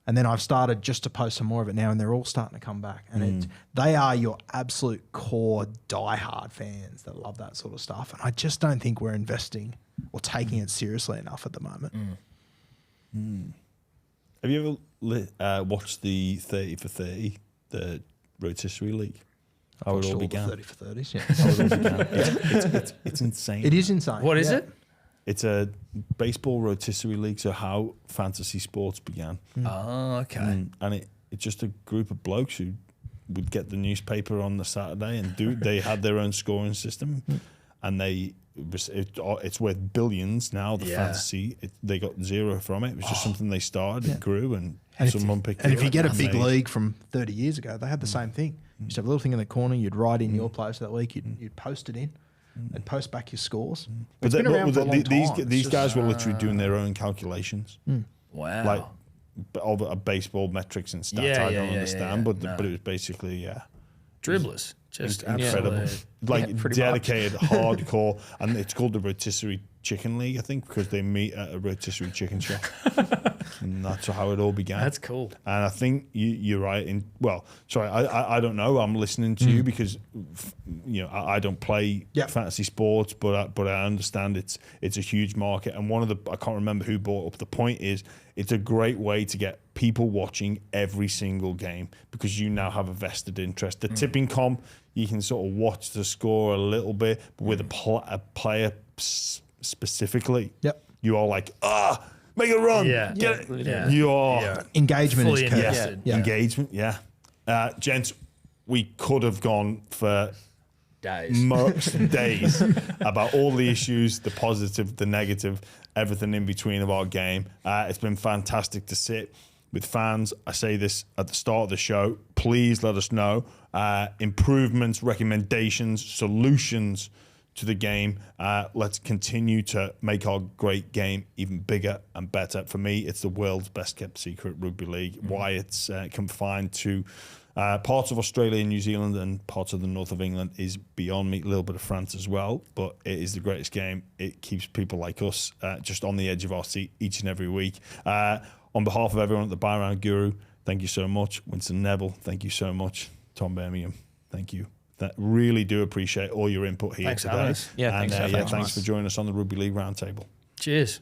And then I've started just to post some more of it now, and they're all starting to come back. And they are your absolute core diehard fans that love that sort of stuff. And I just don't think we're investing or taking it seriously enough at the moment. Have you ever watched the 30 for 30, the Rotisserie League? How it all began. 30 for 30s, yeah. How it all began. It's insane. It is insane. What is it? It's a baseball rotisserie league, so how fantasy sports began. Oh, okay. And it's just a group of blokes who would get the newspaper on the Saturday and they had their own scoring system, and it's worth billions now. The fantasy, they got zero from it. It was just something they started, it grew, and someone picked it up. And if you get a big league from 30 years ago, they had the same thing. You used to have a little thing in the corner, you'd write in your players for that week, you'd post it in. And post back your scores. It's been around for a long time. These guys were literally doing their own calculations. Wow. Like all the baseball metrics and stats. I don't understand, but it was basically dribblers. Just incredible. absolute. Like pretty dedicated, hardcore, and it's called the Rotisserie Chicken League, I think, because they meet at a rotisserie chicken shop. And that's how it all began. That's cool. And I think you're right. I don't know. I'm listening to you because I don't play fantasy sports, but I understand it's a huge market. And I can't remember who brought up the point is it's a great way to get people watching every single game because you now have a vested interest. The tipping comp, you can sort of watch the score a little bit, but with a player specifically, you are like, make a run. You are engagement fully is key. invested. Engagement, gents, we could have gone for days about all the issues, the positive, the negative, everything in between of our game. It's been fantastic to sit with fans. I say this at the start of the show. Please let us know improvements, recommendations, solutions to the game. Let's continue to make our great game even bigger and better. For me, it's the world's best kept secret, rugby league. Why it's confined to parts of Australia and New Zealand and parts of the north of England is beyond me. A little bit of France as well, but it is the greatest game. It keeps people like us just on the edge of our seat each and every week. On behalf of everyone at the Buy Round Guru, thank you so much. Winston Neville, thank you so much. Tom Birmingham, thank you. That really do appreciate all your input here today. Alex. Yeah, thanks. Thanks for joining us on the Rugby League Roundtable. Cheers.